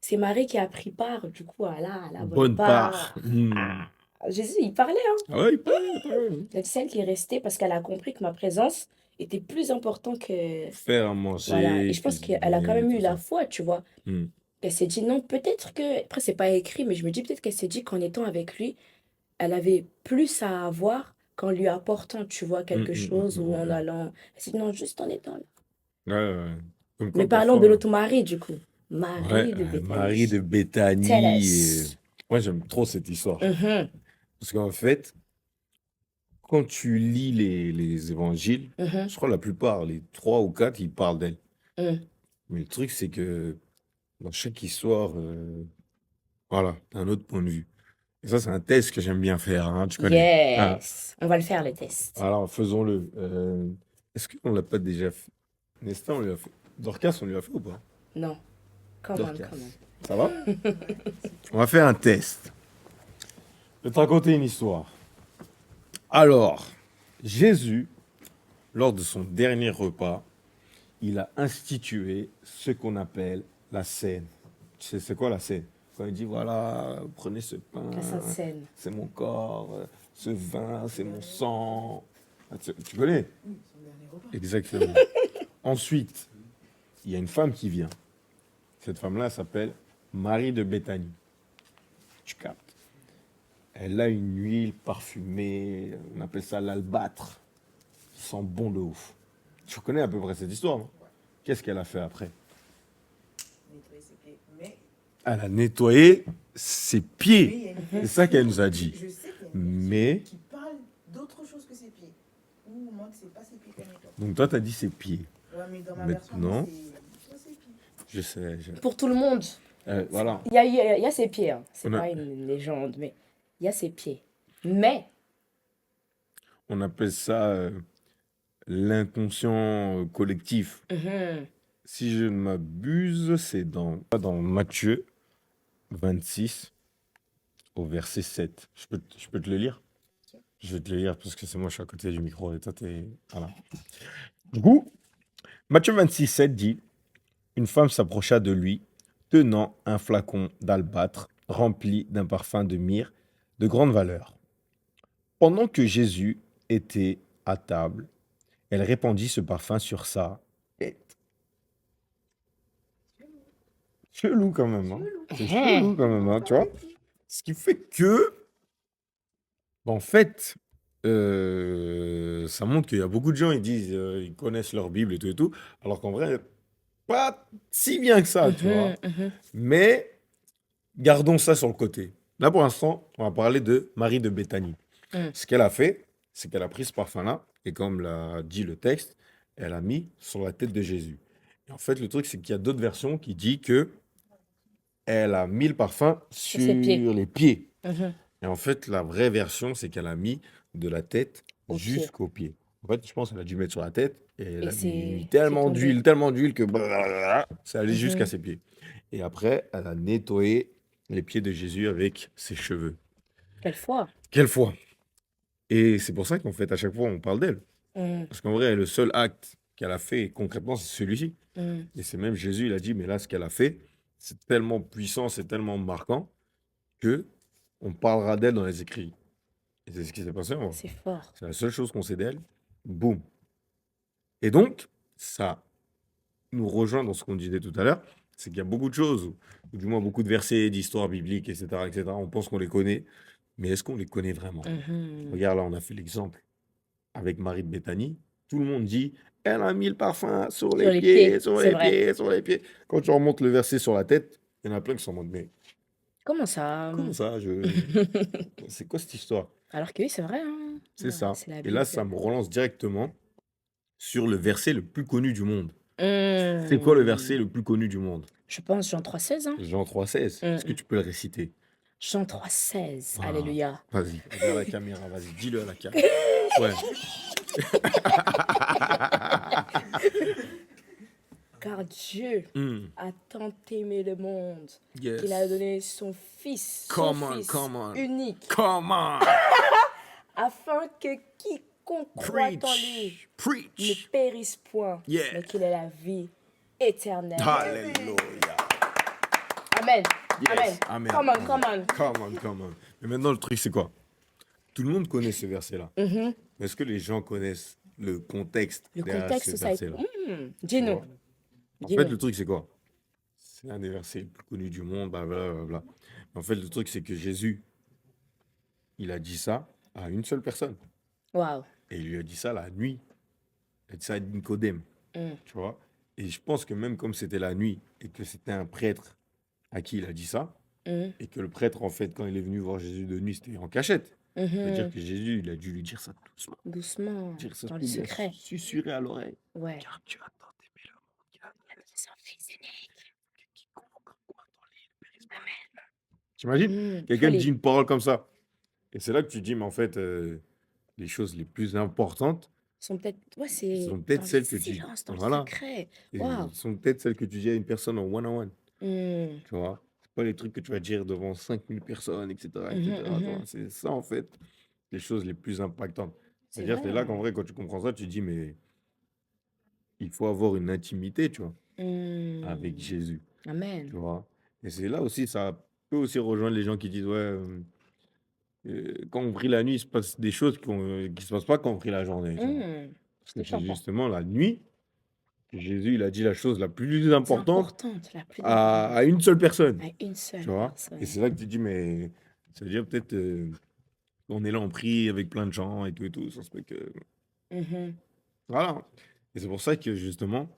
c'est Marie qui a pris part, du coup, à la bonne Bonne part. part. Jésus, il parlait, hein. Ah ouais, il parle. Il a dit celle qui est restée parce qu'elle a compris que ma présence était plus importante que... Faire à Voilà. Et manger, je pense qu'elle a quand cuisiner, même eu tout la ça. foi, tu vois. Hmm. Elle s'est dit non, peut-être que... Après, c'est pas écrit, mais je me dis peut-être qu'elle s'est dit qu'en étant avec lui, elle avait plus à avoir qu'en lui apportant, tu vois, quelque chose ou en Ouais, allant. Elle s'est dit non, juste en étant là. ouais. Comme Mais quoi, parlons de parfois. l'autre Marie, du coup. Ouais, Marie de Marie de Béthanie. Tell Béthanie. us. Moi, j'aime trop cette histoire. Mhm, Parce qu'en fait, quand tu lis les évangiles, mhm, je crois la plupart, les 3 ou 4, ils parlent d'elle. mhm. Mais le truc, c'est que dans chaque histoire, voilà, t'as un autre point de vue. Et ça, c'est un test que j'aime bien faire, hein, tu connais. Ah, Yes. On va le faire, le test. alors, faisons-le. Est-ce qu'on l'a pas déjà fait? Nesta, on lui a fait. Dorcas, on lui a fait ou pas? Non. Come on, Dorcas. come on. Ça va? On va faire un test. Je vais te raconter une histoire. Alors, Jésus, lors de son dernier repas, il a institué ce qu'on appelle la scène. Tu sais, c'est quoi la scène? Quand il dit, voilà, prenez ce pain, La Sainte Seine. c'est mon corps, ce vin, c'est mon sang. Ah, tu connais? Exactement. Ensuite, il y a une femme qui vient. Cette femme-là s'appelle Marie de Béthanie. Tu captes? Elle a une huile parfumée, on appelle ça l'albâtre, qui sent bon de ouf. Tu connais à peu près cette histoire, non? Qu'est-ce qu'elle a fait après? Nettoyer ses pieds. Mais Elle a nettoyé ses pieds. il y a une C'est ça qu'elle nous a dit. je sais qu'il y a une Mais, qui parle d'autre chose que ses pieds. Ou moi, c'est pas ses pieds qu'elle nettoie. donc toi, tu as dit ses pieds. Ouais, mais dans ma Maintenant- version, c'est ses pieds. Je sais. Pour tout le monde. Voilà. Il y a ses pieds. Hein. C'est On a- pas une légende, mais il y a ses pieds. Mais, On appelle ça l'inconscient collectif. mhm, Si je ne m'abuse, c'est dans Matthieu 26, au verset 7. Je peux te le lire? Je vais te le lire parce que c'est moi, je suis à côté du micro et toi, t'es... Voilà. Du coup, Matthieu 26, 7 dit, une femme s'approcha de lui, tenant un flacon d'albâtre rempli d'un parfum de myrrhe de grande valeur. Pendant que Jésus était à table, elle répandit ce parfum sur sa tête. Chelou quand même, hein? C'est chelou quand même, hein, tu vois? Ce qui fait que, en fait, ça montre qu'il y a beaucoup de gens, ils disent, ils connaissent leur Bible et tout, alors qu'en vrai, pas si bien que ça, tu vois. mhm. Mais gardons ça sur le côté. Là, pour l'instant, on va parler de Marie de Béthanie. Mm. Ce qu'elle a fait, c'est qu'elle a pris ce parfum-là, et comme l'a dit le texte, elle a mis sur la tête de Jésus. Et en fait, le truc, c'est qu'il y a d'autres versions qui disent que elle a mis le parfum Sur ses pieds. sur les pieds. Mhm. Et en fait, la vraie version, c'est qu'elle a mis de la tête Aux pieds. jusqu'aux pieds. En fait, je pense qu'elle a dû mettre sur la tête et elle Et a mis c'est tombé. tellement d'huile que blablabla, ça allait jusqu'à Mhm. ses pieds. Et après, elle a nettoyé les pieds de Jésus avec ses cheveux. Quelle foi. Quelle foi! Et c'est pour ça qu'en fait, à chaque fois, on parle d'elle. Mhm. Parce qu'en vrai, le seul acte qu'elle a fait concrètement, c'est celui-ci. Mhm. Et c'est même Jésus, il a dit, mais là, ce qu'elle a fait, c'est tellement puissant, c'est tellement marquant que on parlera d'elle dans les écrits. Et c'est ce qui s'est passé, en vrai. C'est fort. C'est la seule chose qu'on sait d'elle. Boum. Et donc, ça nous rejoint dans ce qu'on disait tout à l'heure, c'est qu'il y a beaucoup de choses, ou du moins beaucoup de versets, d'histoires bibliques, etc., etc. On pense qu'on les connaît, mais est-ce qu'on les connaît vraiment? Mhm. Regarde, là, on a fait l'exemple avec Marie de Béthanie. Tout le monde dit, elle a mis le parfum sur Sur les les pieds, pieds, sur c'est les vrai. pieds, sur les pieds. Quand tu remontes le verset sur la tête, il y en a plein qui sont en mode, mais Comment ça? comment ça, c'est quoi cette histoire? Alors que oui, c'est vrai, hein. C'est ça. C'est la Et là, Bible. ça me relance directement sur le verset le plus connu du monde. C'est quoi le verset le plus connu du monde? Je pense Jean 3,16, hein. Jean 3,16. Est-ce que tu peux le réciter? Jean 3,16. Ah, Alléluia. vas-y, regarde la caméra, vas-y, dis-le à la caméra. Ouais. Car Dieu Hmm. a tant aimé le monde Yes. qu'il a donné son Fils, Come son on, Fils come on. unique, Come on. afin que quiconque croit en lui Preach. ne Preach. périsse point, Yeah. mais qu'il ait la vie éternelle. Alléluia. Amen. Yes. Amen. Amen. Come on, Amen. come on. Come on, come on. Mais maintenant, le truc, c'est quoi? Tout le monde connaît ce verset-là. Mhm. Mais est-ce que les gens connaissent le contexte Le derrière contexte, ce ça. verset-là? Tu Dis-nous. vois? En Dis-nous. fait, le truc, c'est quoi? C'est un des versets les plus connus du monde, blablabla. En fait, le truc, c'est que Jésus, il a dit ça à une seule personne. Waouh. Et il lui a dit ça la nuit. Il a dit ça à Nicodème, Mm. tu vois. Et je pense que même comme c'était la nuit et que c'était un prêtre à qui il a dit ça, Mm. et que le prêtre, en fait, quand il est venu voir Jésus de nuit, c'était en cachette. C'est-à-dire Mhm. que Jésus, il a dû lui dire ça doucement. Doucement, Dire ça dans le tout bien, secret. susurrer à l'oreille. Ouais. Car Dieu a tant aimé le monde qu'il a donné Son Fils unique. que quiconque croit en lui ne périsse pas. T'imagines? Quelqu'un te Folie. dit une parole comme ça. Et c'est là que tu dis, mais en fait, les choses les plus importantes Sont peut-être. Ouais, sont c'est peut-être dans le celles que tu... silence, dans le Voilà. secret. Et Waouh. sont peut-être celles que tu dis à une personne en one-on-one. Mm. Tu vois? C'est pas les trucs que tu vas dire devant 5000 personnes, etc., Mhm, etc. Tu vois? mhm. C'est ça, en fait, les choses les plus impactantes. C'est C'est-à-dire, c'est là qu'en vrai. vrai, quand tu comprends ça, tu te dis, mais il faut avoir une intimité, tu vois, avec Mm. Jésus, Amen. tu vois. Et c'est là aussi, ça peut aussi rejoindre les gens qui disent, ouais, quand on prie la nuit, il se passe des choses qui se passent pas quand on prie la journée, tu vois. Mm. Parce Ce que que tu c'est entends. justement la nuit que Jésus, il a dit la chose la plus C'est importante importante, la plus à importante. une seule personne, À une tu seule vois. Et personne. c'est là que tu te dis, mais ça veut dire peut-être on est là, on prie avec plein de gens et tout et tout. Ça se peut que. Mhm. Voilà. Et c'est pour ça que justement,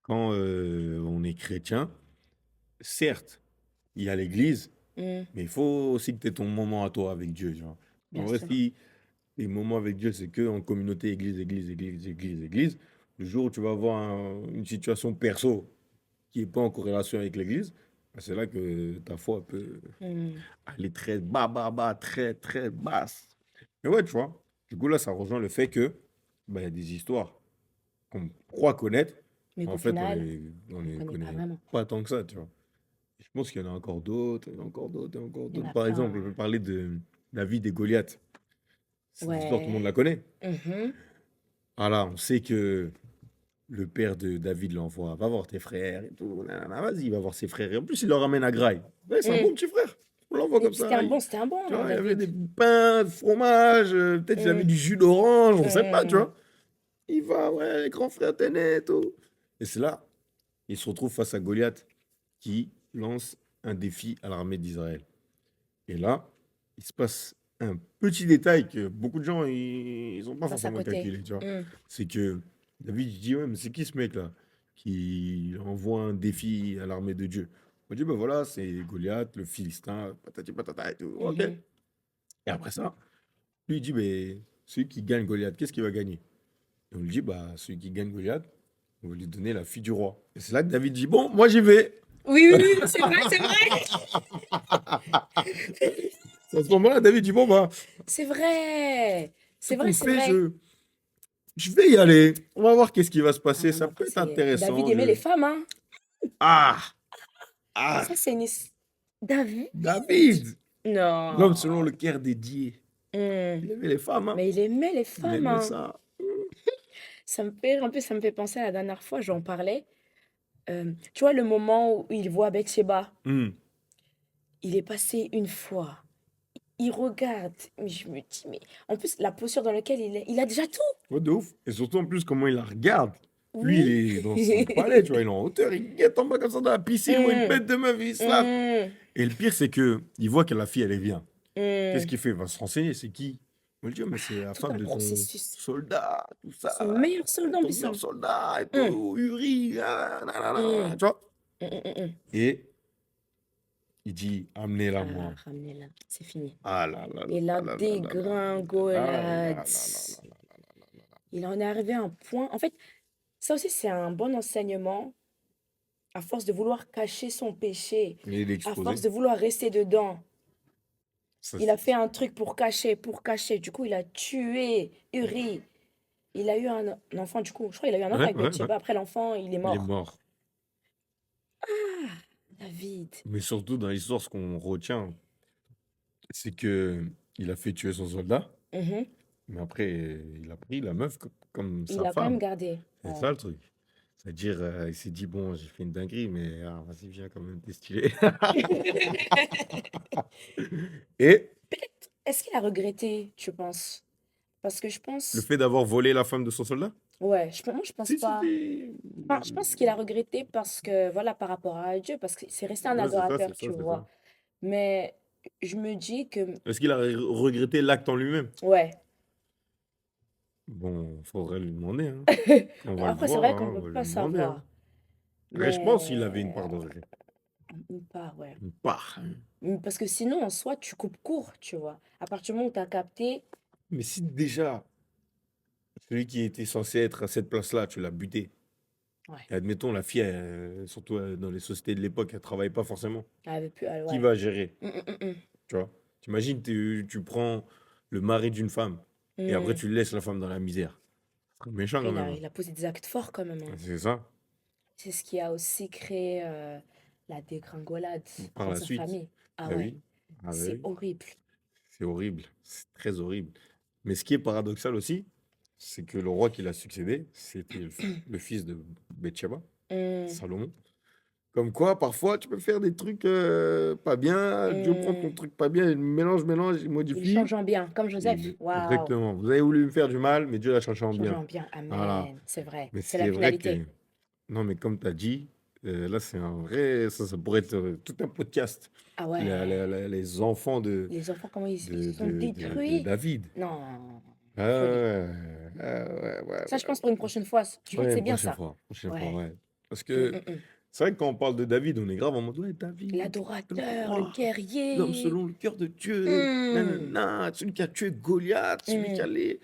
quand on est chrétien, certes, il y a l'église, Mm. mais il faut aussi que tu aies ton moment à toi avec Dieu, tu vois. En Bien vrai, sûr. si les moments avec Dieu, c'est que en communauté, église, église, église, église, église, le jour où tu vas avoir une situation perso qui n'est pas en corrélation avec l'église, bah, c'est là que ta foi peut Mm. aller très bas, bas, bas, très, très basse. Mais ouais, tu vois, du coup, là, ça rejoint le fait que bah, il y a des histoires qu'on croit connaître, Mais mais en qu'au fait, final, on on les ne connaît pas connaît vraiment. pas tant que ça, tu vois. Et je pense qu'il y en a encore d'autres, et encore d'autres, et encore Il y en d'autres. a Par exemple, je plein. vais parler de David et Goliath. Cette histoire, tout le monde la Ouais. connaît. Mhm. Voilà, on sait que le père de David l'envoie, va voir tes frères et tout. Nanana, vas-y, va voir ses frères. Et en plus, il leur ramène à Graille. Ouais, c'est un bon Mm. petit frère. On l'envoie comme ça. C'était un bon, Tu vois, il y avait des David. pains, du fromage, peut-être il avait Mm. du jus d'orange, on sait pas, tu Mm. vois. Il va, ouais, grand frère Ténet, tout. Et c'est là, il se retrouve face à Goliath qui lance un défi à l'armée d'Israël. Et là, il se passe un petit détail que beaucoup de gens, ils n'ont pas Passe à forcément côté. calculé, tu vois. Mm. C'est que David, il dit, ouais, mais c'est qui ce mec-là qui envoie un défi à l'armée de Dieu? On dit, ben voilà, c'est Goliath, le Philistin, patati patata et tout. Ok. Mhm. Et après ça, lui, il dit, mais celui qui gagne Goliath, qu'est-ce qu'il va gagner? Et on lui dit, bah, celui qui gagne Goliath, on va lui donner la fille du roi. Et c'est là que David dit, bon, moi j'y vais. Oui, oui, oui, c'est vrai, c'est vrai. C'est à ce moment-là, David dit, bon, bah, C'est vrai. C'est tout vrai, compte c'est fait, vrai. je vais y aller. On va voir qu'est-ce qui va se Ah passer. non, Ça mais peut après, être David intéressant. aimait les femmes, hein. Ah! Ah! Ça, c'est une... David? David! L'homme selon Non. le cœur dédié. Hmm. Il aimait les femmes, hein. Mais il aimait les Il femmes, aimait hein. ça. Ça me fait... En plus, ça me fait penser à la dernière fois, j'en parlais. Tu vois, le moment où il voit Bathsheba, Hmm. il est passé une fois. Il regarde. Mais je me dis, mais... En plus, la posture dans laquelle il est, il a déjà tout. Ouais, de ouf. Et surtout, en plus, comment il la regarde. Lui, il Oui. est dans son palais, tu vois, il est en hauteur, il guette en bas comme ça dans la piscine, il voit une Hmm. bête de meuf, il se lave. Hmm. Et le pire, c'est que il voit que la fille, elle est bien. Qu'est-ce Hmm. qu'il fait? Il va se renseigner, c'est qui? Il va lui dire, mais c'est la Tout femme un de ton processus. soldat, tout Son ça, meilleur soldat en ton plus, meilleur hein. soldat et Hmm. tout, Uri, Hmm. tu vois? Hmm. Et il dit, amenez-la Ah, moi. ramenez-la, c'est fini. Ah là là Et là la là là là là là là là dégringolade. là là là là. Il en est arrivé à un point. En fait, ça aussi, c'est un bon enseignement. À force de vouloir cacher son péché, Et il est à force exposé. de vouloir rester dedans, Ça, il a fait un truc pour cacher, pour cacher. Du coup, il a tué Uri. Il a eu un enfant, du coup. Je crois qu'il a eu un enfant ouais, avec ouais, ouais. Bathsheba. Après, l'enfant, il est Il est mort. mort. David. Mais surtout dans l'histoire, ce qu'on retient, c'est que il a fait tuer son soldat, Mhm. mais après, il a pris la meuf comme Il sa l'a quand même femme. gardé. C'est Ouais. ça le truc. C'est-à-dire, il s'est dit, bon, j'ai fait une dinguerie, mais vas-y, viens quand même, t'es stylé. Et Est-ce qu'il a regretté, tu penses? Parce que je le pense... fait d'avoir volé la femme de son soldat? Ouais, moi, je pense Si, si, pas. si. Enfin, je pense qu'il a regretté parce que, voilà, par rapport à Dieu, parce que c'est resté un Ouais, c'est ça, adorateur, c'est ça, tu c'est vois. ça. Mais je me dis que, Est-ce qu'il a regretté l'acte en lui-même? ouais. Bon, faudrait lui demander, hein. On va le Après, c'est voir, vrai hein, qu'on on peut va lui pas demander, hein. savoir. Mais je pense qu'il avait une Mais... part de regret. Une part, ouais. Une part. Parce que sinon, en soi, tu coupes court, tu vois. À partir du moment où tu as capté, Mais si déjà, celui qui était censé être à cette place-là, tu l'as buté. ouais, Et admettons, la fille, surtout dans les sociétés de l'époque, elle travaille pas forcément. elle avait plus... Qui ouais. va gérer? Hum. Tu vois? T'imagines, tu prends le mari d'une femme et après tu laisses la femme dans la misère. C'est méchant Après, quand même, hein. il a posé des actes forts quand même, hein. C'est ça, C'est ce qui a aussi créé la dégringolade par dans la sa suite. famille. Ah Ah ouais, oui, ah bah c'est oui, horrible. c'est horrible, c'est très horrible. Mais ce qui est paradoxal aussi, c'est que le roi qui l'a succédé, c'était le fils de Bathsheba, Hum, Salomon. Comme quoi, parfois, tu peux faire des trucs pas bien, Dieu prend ton hum. truc pas bien, il mélange, il Il modifie. change en bien, comme Joseph. Waouh, Exactement. Vous avez voulu me faire du mal, mais Dieu l'a changé en change bien. en bien. Voilà. Amen. C'est vrai. Mais C'est c'est la vrai que... finalité. Non, mais comme tu as dit, là, c'est un vrai... Ça pourrait être tout un podcast. Ah ouais. Les enfants Les enfants, comment ils de, sont de détruits. David. Non, Ah folie. ouais, ouais, ouais, Ça, je ouais. pense pour une prochaine fois. Je pense que Ouais, c'est une bien prochaine ça. fois. Prochaine fois, Ouais. ouais. Parce que c'est vrai que quand on parle de David, on est grave en mode, ouais, David, le L'adorateur, le roi, l'homme guerrier. selon le cœur de Dieu, Hum, nanana, celui qui a tué Goliath, celui qui hum, allait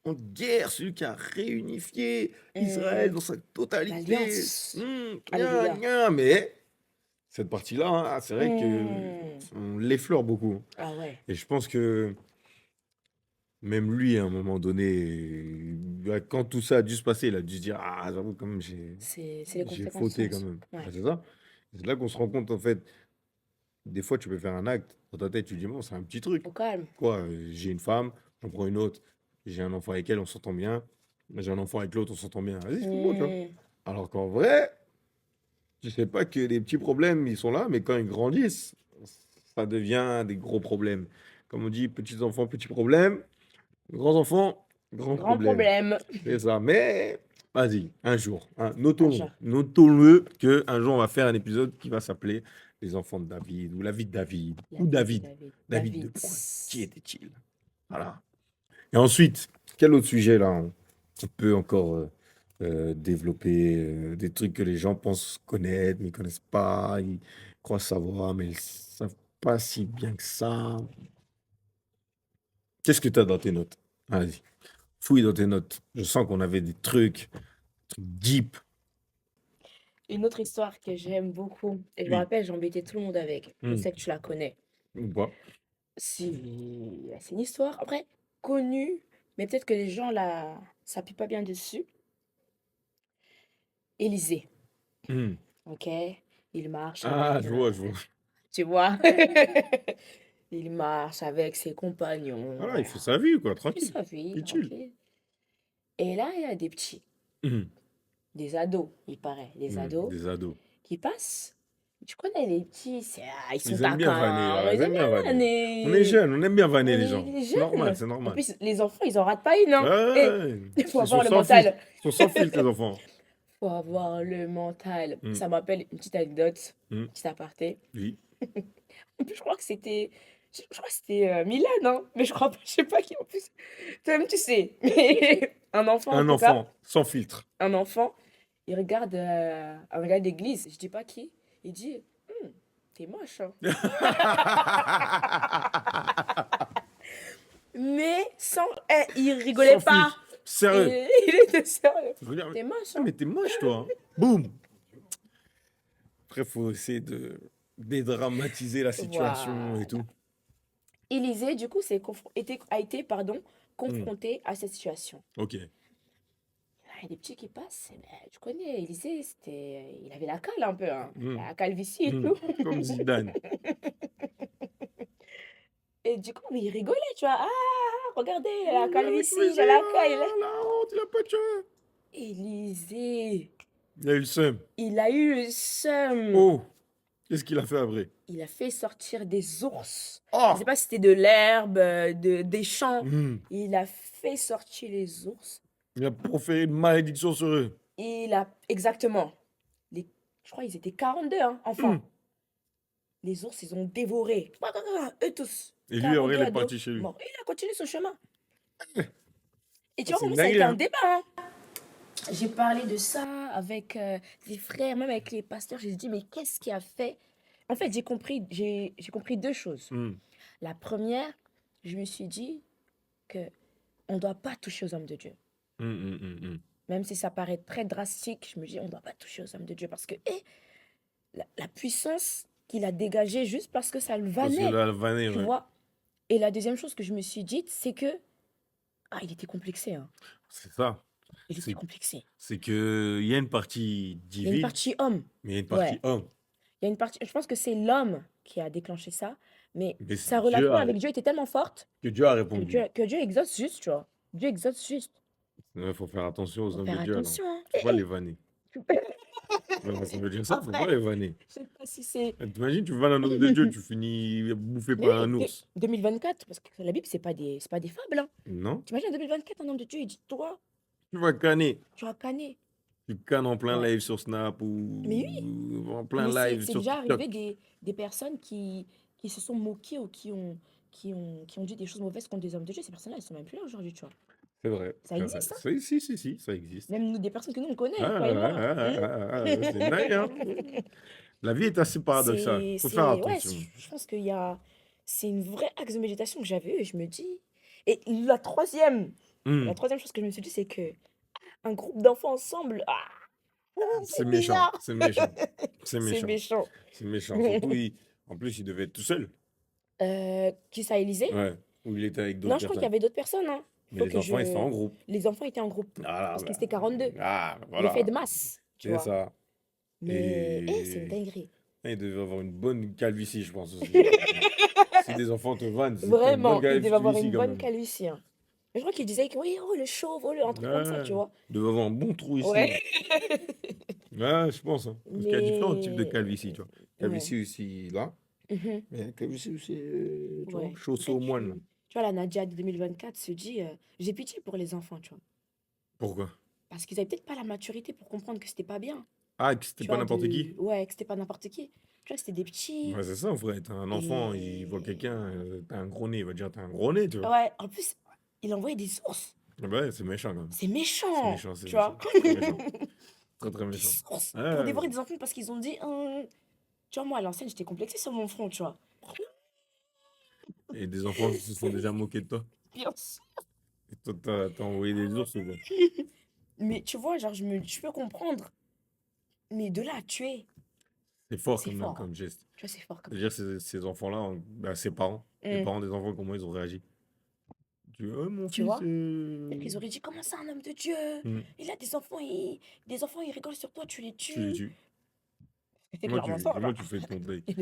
en guerre, celui qui a réunifié Israël hum. dans sa totalité. L'alliance. Gna, Alléluia. gna. Mais cette partie-là, hein, c'est vrai que Hum. on l'effleure beaucoup. Ah ouais. Et je pense que même lui, à un moment donné, quand tout ça a dû se passer, il a dû se dire, ah, j'avoue, quand même, C'est les j'ai conséquences fauté sont... quand même. Ouais, Ah, c'est ça. C'est là qu'on se rend compte, en fait, des fois, tu peux faire un acte, dans ta tête, tu dis, bon, c'est un petit truc. au calme. Quoi, j'ai une femme, j'en prends une autre, j'ai un enfant avec elle, on s'entend bien. J'ai un enfant avec l'autre, on s'entend bien. Vas-y, c'est tout bon, tu vois. Hum, Alors qu'en vrai, je sais pas que les petits problèmes, ils sont là, mais quand ils grandissent, ça devient des gros problèmes. Comme on dit, petits enfants, petits problèmes. Grands enfants, grands Grand problèmes. problème. C'est ça. Mais vas-y, un jour, hein, Un notons-le. jour. Notons-le qu'un jour, on va faire un épisode qui va s'appeler Les enfants de David ou La vie de David. La Ou vie de David. David. David de David. point. Qui était-il? Voilà. Et ensuite, quel autre sujet là on peut encore développer des trucs que les gens pensent connaître, mais ils connaissent pas, ils croient savoir, mais ils savent pas si bien que ça. Qu'est-ce que tu as dans tes notes? Vas-y. Fouille dans tes notes. Je sens qu'on avait des trucs deep. Une autre histoire que j'aime beaucoup, et je me Oui. rappelle, j'embêtais tout le monde avec. Je Hmm. sais que tu la connais. Ou pas? C'est une histoire, après, connue, mais peut-être que les gens la s'appuient pas bien dessus. Élysée, Hmm. ok? Il marche Ah, avec, je vois, je vois. tu vois? Il marche avec ses compagnons, Voilà, il fait voilà. sa vie, quoi, Il fait tranquille. sa vie, Il chill. tranquille. Et là, il y a des petits, Hmm. des ados, il paraît, des Hmm. ados Des ados. qui passent. Tu connais les petits, ils sont Ils aiment bien vanner, taquins, ouais, ils ils aiment aiment bien bien vanner. On est vanner. jeunes, on aime bien vanner On les est gens. les C'est normal, jeunes. c'est En normal. plus, les enfants, ils en ratent pas une, Ouais, hein. ouais, Et ouais. il faut Ils sont avoir le sans filtre. mental. Ils sont sans filtre, les enfants. Faut avoir le mental. Hmm. Ça m'appelle une petite anecdote, Hmm. petit aparté. Oui. En plus, je crois que c'était, je crois que c'était Milan, hein. Mais je crois pas, je sais pas qui en plus. Toi-même, tu sais. Mais un enfant, en Un tout cas, enfant sans filtre. un enfant, il regarde l'église. Je dis pas qui. Il dit, t'es moche, hein. Mais sans, il rigolait Sans pas. filtre. Sérieux. Il était sérieux. Je veux dire, T'es moche, ah, hein. mais t'es moche, toi. Hein. Boum. Après, faut essayer de dédramatiser la situation et Voilà. tout. Élysée, du coup, a été, pardon, Hmm. confronté à cette situation. Ok. Il y a des petits qui passent, eh ben, tu connais, Élysée, il avait la cale un peu, hein. Hmm. La calvitie et Hmm. tout. Comme Zidane. Et du coup, mais il rigolait, tu vois. Ah, regardez, la Hmm, avec calvitie, j'ai plaisir. la cale. Ah, la honte, il a pas de cheveux. Élysée, Il a eu le seum. il a eu le seum. Oh, qu'est-ce qu'il a fait après? Il a fait sortir des ours. Je sais Oh. pas si c'était de l'herbe, des champs. Hmm. Il a fait sortir les ours. Il a proféré une malédiction sur eux. Exactement. Les, je crois qu'ils étaient 42, hein, Hmm. enfants. Les ours, ils ont dévoré. Eux tous. Et lui, après, 42 il est ados parti chez lui. morts. Et il a continué son chemin. Et tu Ah, vois, c'est pour une moi, ça a dinguerie, été un hein. débat, hein. J'ai parlé de ça avec des frères, même avec les pasteurs. J'ai dit, mais qu'est-ce qui a fait? En fait, j'ai compris deux choses. Hmm. La première, je me suis dit que on ne doit pas toucher aux hommes de Dieu. Hmm, hmm, hmm, hmm. Même si ça paraît très drastique, je me dis, on ne doit pas toucher aux hommes de Dieu parce que la puissance qu'il a dégagée juste parce que ça le Parce que vannait, là, le vanné, tu ouais. vois. Et la deuxième chose que je me suis dite, c'est que, il était complexé, hein. C'est ça. Il était C'est complexé. c'est que il y a une partie Il y a une divine, partie homme, mais il y a une ouais. partie homme. Il y a une partie, je pense que c'est l'homme qui a déclenché ça, mais Mais sa Dieu relation a, avec Dieu était tellement forte que Dieu a que répondu. Dieu exauce juste, tu vois. Dieu exauce juste. Il faut faire attention aux Faut hommes de faire Dieu alors. attention, hein. Faut pas les vanner. Ouais, ça veut dire ça, faut pas Après, les vanner. je sais pas si c'est T'imagines, tu vannes un homme de Dieu, tu finis bouffé mais par oui, un ours. 2024, parce que la Bible, c'est pas des fables, hein. Non? T'imagines en 2024, un homme de Dieu, il dit, toi, Tu vas canner. tu vas canner. Tu cannes en plein Ouais. live sur Snap Mais oui, ou en plein mais live c'est sur déjà TikTok. arrivé des personnes qui se sont moquées ou qui ont dit des choses mauvaises contre des hommes de Dieu. Ces personnes-là, elles sont même plus là aujourd'hui, tu vois. C'est vrai. Ça C'est vrai. existe, hein. Si, ça existe. Même nous, des personnes que nous, on connaît, Ah, hein, toi et moi. c'est dingue, hein. La vie est assez paradoxale. Faut faire Ouais, attention. je pense c'est une vraie axe de méditation que j'avais eu et je me dis. Et la troisième chose que je me suis dit, c'est que un groupe d'enfants ensemble, C'est c'est méchant. bizarre, C'est méchant. C'est c'est méchant. méchant. C'est méchant. Surtout, en plus, il devait être tout seul. Qui ça, Élysée? Ouais. Ou il était avec d'autres Non, je crois qu'il y personnes. avait d'autres personnes, hein. Mais Faut les que enfants, ils sont en groupe. Les enfants étaient en groupe. Ah, Parce qu'ils bah, étaient 42. ah, L'effet voilà. de masse, tu C'est vois. ça. Mais, c'est une Et dinguerie. il devait avoir une bonne calvitie, je pense aussi. Si des enfants te vannent, c'est que t'as une Vraiment, bonne il devait avoir calvitie une quand bonne même. calvitie, hein. Mais je crois qu'il disait que, oui, oh, le chauve, oh, un truc comme ça, tu Ouais. vois. Il devait avoir un bon trou ici. Ouais. Ouais, je pense. Hein. Parce qu'il y a différents types de Mais, calvitie, tu vois. ouais. Calvitie aussi là. Mhm. Mais calvitie aussi, tu vois, Ouais. chaussée Après, au moine. Là. tu vois, la Nadia de 2024 se dit, j'ai pitié pour les enfants, tu vois. Pourquoi? Parce qu'ils avaient peut-être pas la maturité pour comprendre que c'était pas bien. Ah, que c'était Tu pas vois, n'importe qui? ouais, que c'était pas n'importe qui. Tu vois, c'était des petits. Ouais, c'est ça, en vrai. T'as un enfant, il voit quelqu'un, t'as un gros nez, il va dire t'as un gros nez, tu vois. Ouais, en plus, il envoyait des ours. Ah bah ouais, c'est méchant quand même. C'est C'est méchant, méchant, c'est tu vois. méchant. Très méchant. Très, très Des méchant. ours Ouais, pour dévorer des enfants parce qu'ils ont dit, tu vois, moi, à l'ancienne, j'étais complexée sur mon front, tu vois. et des enfants qui se sont déjà moqués de toi. Bien sûr. Toi, t'as envoyé des ours ou quoi? Mais tu vois, genre, je peux comprendre. Mais de là à tuer, C'est fort c'est quand même fort, hein. comme geste. Tu vois, c'est fort comme C'est-à-dire geste. ces enfants-là, bah, ses parents, les Hum, parents des enfants, comment ils ont réagi? Mon tu fils, vois? Peut-être qu'ils auraient dit, comment ça, un homme de Dieu? hmm, Il a des enfants, ils rigolent sur toi, tu les tu les tues. tues. C'était clairement ça, Comment genre. tu fais ton deuil? Il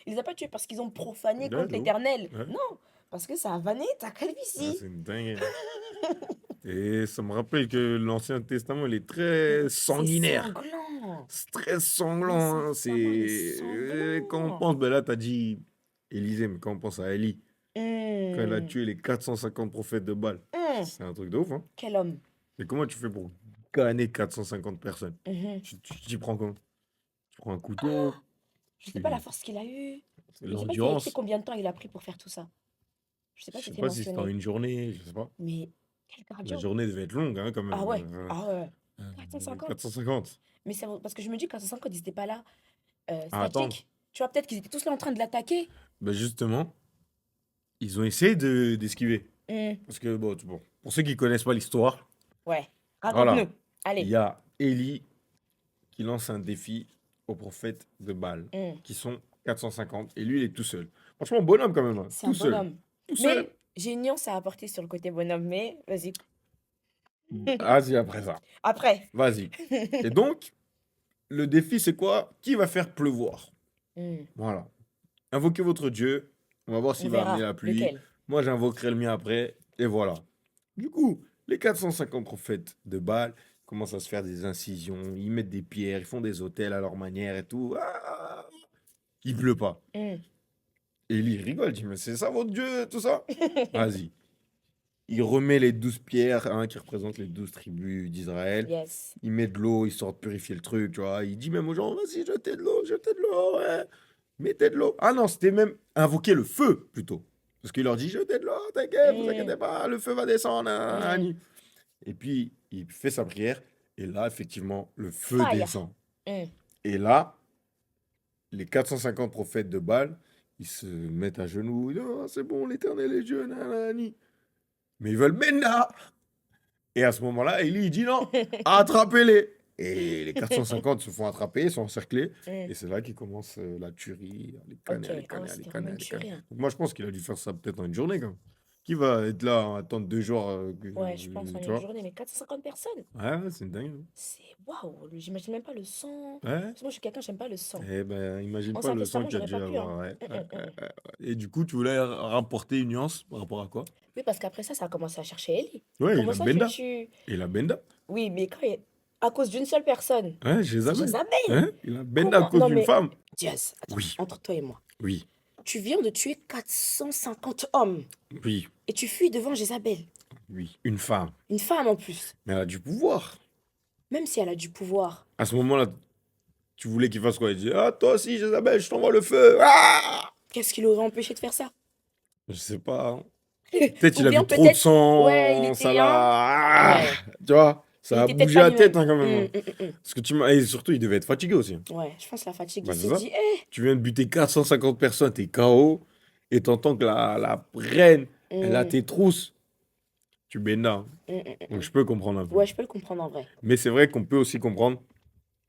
les a pas tués parce qu'ils ont profané Ouais, contre de ouf. l'Éternel. Ouais. Non, parce que ça a vanné ta Ah, calvitie. c'est une dinguerie. Et ça me rappelle que l'Ancien Testament, il est très C'est sanguinaire. sanglant. C'est très L'Ancien sanglant, hein. Testament, il est Quand on sanglant. pense, ben là, t'as dit Élisée, mais quand on pense à Élie, quand elle a Hum, tué les 450 prophètes de Baal, hum. c'est un truc de ouf, hein. Quel homme. Mais comment tu fais pour gagner 450 personnes? Mhm. Tu t'y prends comment? Tu prends un couteau, Je sais pas la tu... force qu'il a eue. c'est Je sais pas s'il a écrit l'endurance. combien de temps il a pris pour faire tout ça. Je sais Je pas si sais c'était pas si c'était en mentionné. une journée, je sais pas. Mais quel La cardio. journée devait être longue, hein, quand Ah même. ouais. Ah ouais. Euh, 450. 450. Mais c'est parce que je me dis, 450, ils étaient pas là. À attendre. Statique. Tu vois, peut-être qu'ils étaient tous là en train de l'attaquer. Ben justement, ils ont essayé d'esquiver. Hum, Parce que, bon, pour ceux qui connaissent pas l'histoire, Ouais. voilà, Raconte-nous. il Allez. y a Élie qui lance un défi aux prophètes de Baal, Hum. qui sont 450, et lui, il est tout seul. Franchement, bonhomme quand même, hein, C'est un tout seul. bonhomme. Tout seul. Mais j'ai une nuance à apporter sur le côté bonhomme. Mais vas-y. Vas-y, après ça. Après. Vas-y. Et donc, le défi, c'est quoi? Qui va faire pleuvoir? Hum, Voilà. Invoquez votre Dieu. On va voir On s'il va amener verra la pluie. lequel. Moi, j'invoquerai le mien après. Et voilà. Du coup, les 450 prophètes de Baal commencent à se faire des incisions. Ils mettent des pierres, ils font des autels à leur manière et tout. Ah, il pleut pas. Hum. Élie rigole, il dit, mais c'est ça votre Dieu, tout ça? Vas-y. Il remet les 12 pierres, hein, qui représentent les 12 tribus d'Israël. Yes. Il met de l'eau, histoire de purifier le truc, tu vois. Il dit même aux gens, vas-y, jetez de l'eau, ouais. Mettez de l'eau. Ah non, c'était même invoquer le feu, plutôt. Parce qu'il leur dit, jetez de l'eau, t'inquiète, vous Hum, inquiétez pas, le feu va descendre. hum. Et puis, il fait sa prière, et là, effectivement, le feu Fire. descend. Hum. Et là, les 450 prophètes de Baal, ils se mettent à genoux. Non, c'est bon, l'Éternel est Dieu, nanani. Mais ils veulent Benna. Et à ce moment-là, Élie, il dit non, attrapez-les. Et les 450 se font attraper, sont encerclés. Hum. Et c'est là qu'il commence la tuerie, à les Ok. canner, à les Ah ouais, canner, à les c'était vraiment canner, à une les canner. tuerie, hein. Donc moi, je pense qu'il a dû faire ça peut-être en une journée, quand même. Qui va être là, attendre 2 jours, Ouais, je pense en tu une vois? journée, mais 450 personnes. Ouais, c'est une dingue. C'est waouh, j'imagine même pas le sang. Ouais. Parce que moi, je suis quelqu'un, j'aime pas le sang. Eh ben, imagine pas Ancien le sang Testament, qu'il y a j'aurais dû pas pu, hein. avoir. Ouais, Hum, hum, hum. Et du coup, tu voulais rapporter une nuance par rapport à quoi? Oui, parce qu'après ça a commencé à chercher Ellie. Ouais, il Comment a ça, tu Benda. tues? Il a Benda. Oui, mais à cause d'une seule personne, Ouais, c'est Jézabel. Jézabel. Hein? Il a Benda à Comment? cause Non, d'une mais femme. Diaz, attends, Oui, entre toi et moi. oui, Tu viens de tuer 450 hommes oui, et tu fuis devant Jézabel. oui. Une femme. Une femme en plus. Mais elle a du pouvoir. Même si elle a du pouvoir. À ce moment-là, tu voulais qu'il fasse quoi? Il dit, ah, toi aussi, Jézabel, je t'envoie le feu. Ah! Qu'est-ce qui l'aurait empêché de faire ça? Je sais pas, hein. Peut-être Ou il a bien vu trop de peut-être, ouais, il sang, ça était un. l'a... Ah! Ouais, Tu vois? il Ça a était peut-être bougé pas la tête, lui-même. hein, quand même. Parce que et surtout, il devait être fatigué aussi. Ouais, je pense la fatigue, Bah, il c'est s'est ça. dit, eh. Tu viens de buter 450 personnes, t'es KO, et t'entends que la reine, elle a hum, tes trousses. Tu bénas. hum, hum, Donc hum. je peux comprendre un peu. Ouais, je peux le comprendre en vrai. Mais c'est vrai qu'on peut aussi comprendre,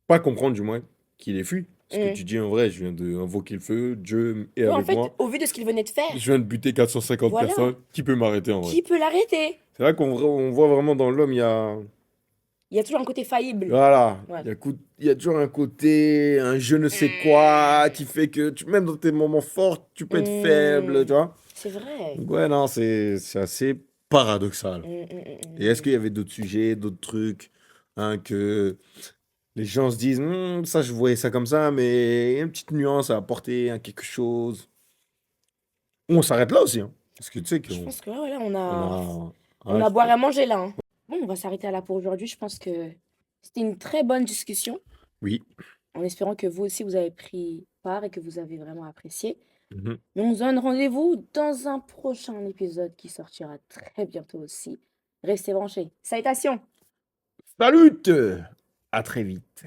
pas comprendre du moins, qu'il est fui. Parce que Hum. tu dis en vrai, je viens d'invoquer le feu, Dieu est Ouais, en avec fait, moi. au vu de ce qu'il venait de faire, Je viens de buter 450 voilà, personnes. Qui peut m'arrêter en vrai? qui peut l'arrêter? C'est vrai on voit vraiment dans l'homme, il y a. Il y a toujours un côté faillible. Voilà. Ouais. Il y a toujours un côté, un je ne sais quoi, qui fait que même dans tes moments forts, tu peux être faible, Hum, tu vois. C'est vrai. Donc ouais, non, c'est assez paradoxal. Hum, hum, hum, Et est-ce hum. qu'il y avait d'autres sujets, d'autres trucs, hein, que les gens se disent, ça, je voyais ça comme ça, mais il y a une petite nuance à apporter, hein, quelque chose. On s'arrête là aussi, hein. Parce que tu sais Je qu'on pense que ouais, là, on on ouais, a à boire et à manger là, hein. Bon, on va s'arrêter là pour aujourd'hui. Je pense que c'était une très bonne discussion. oui. En espérant que vous aussi, vous avez pris part et que vous avez vraiment apprécié. Mhm. Mais on se donne rendez-vous dans un prochain épisode qui sortira très bientôt aussi. Restez branchés. Salutations! Salut! À très vite.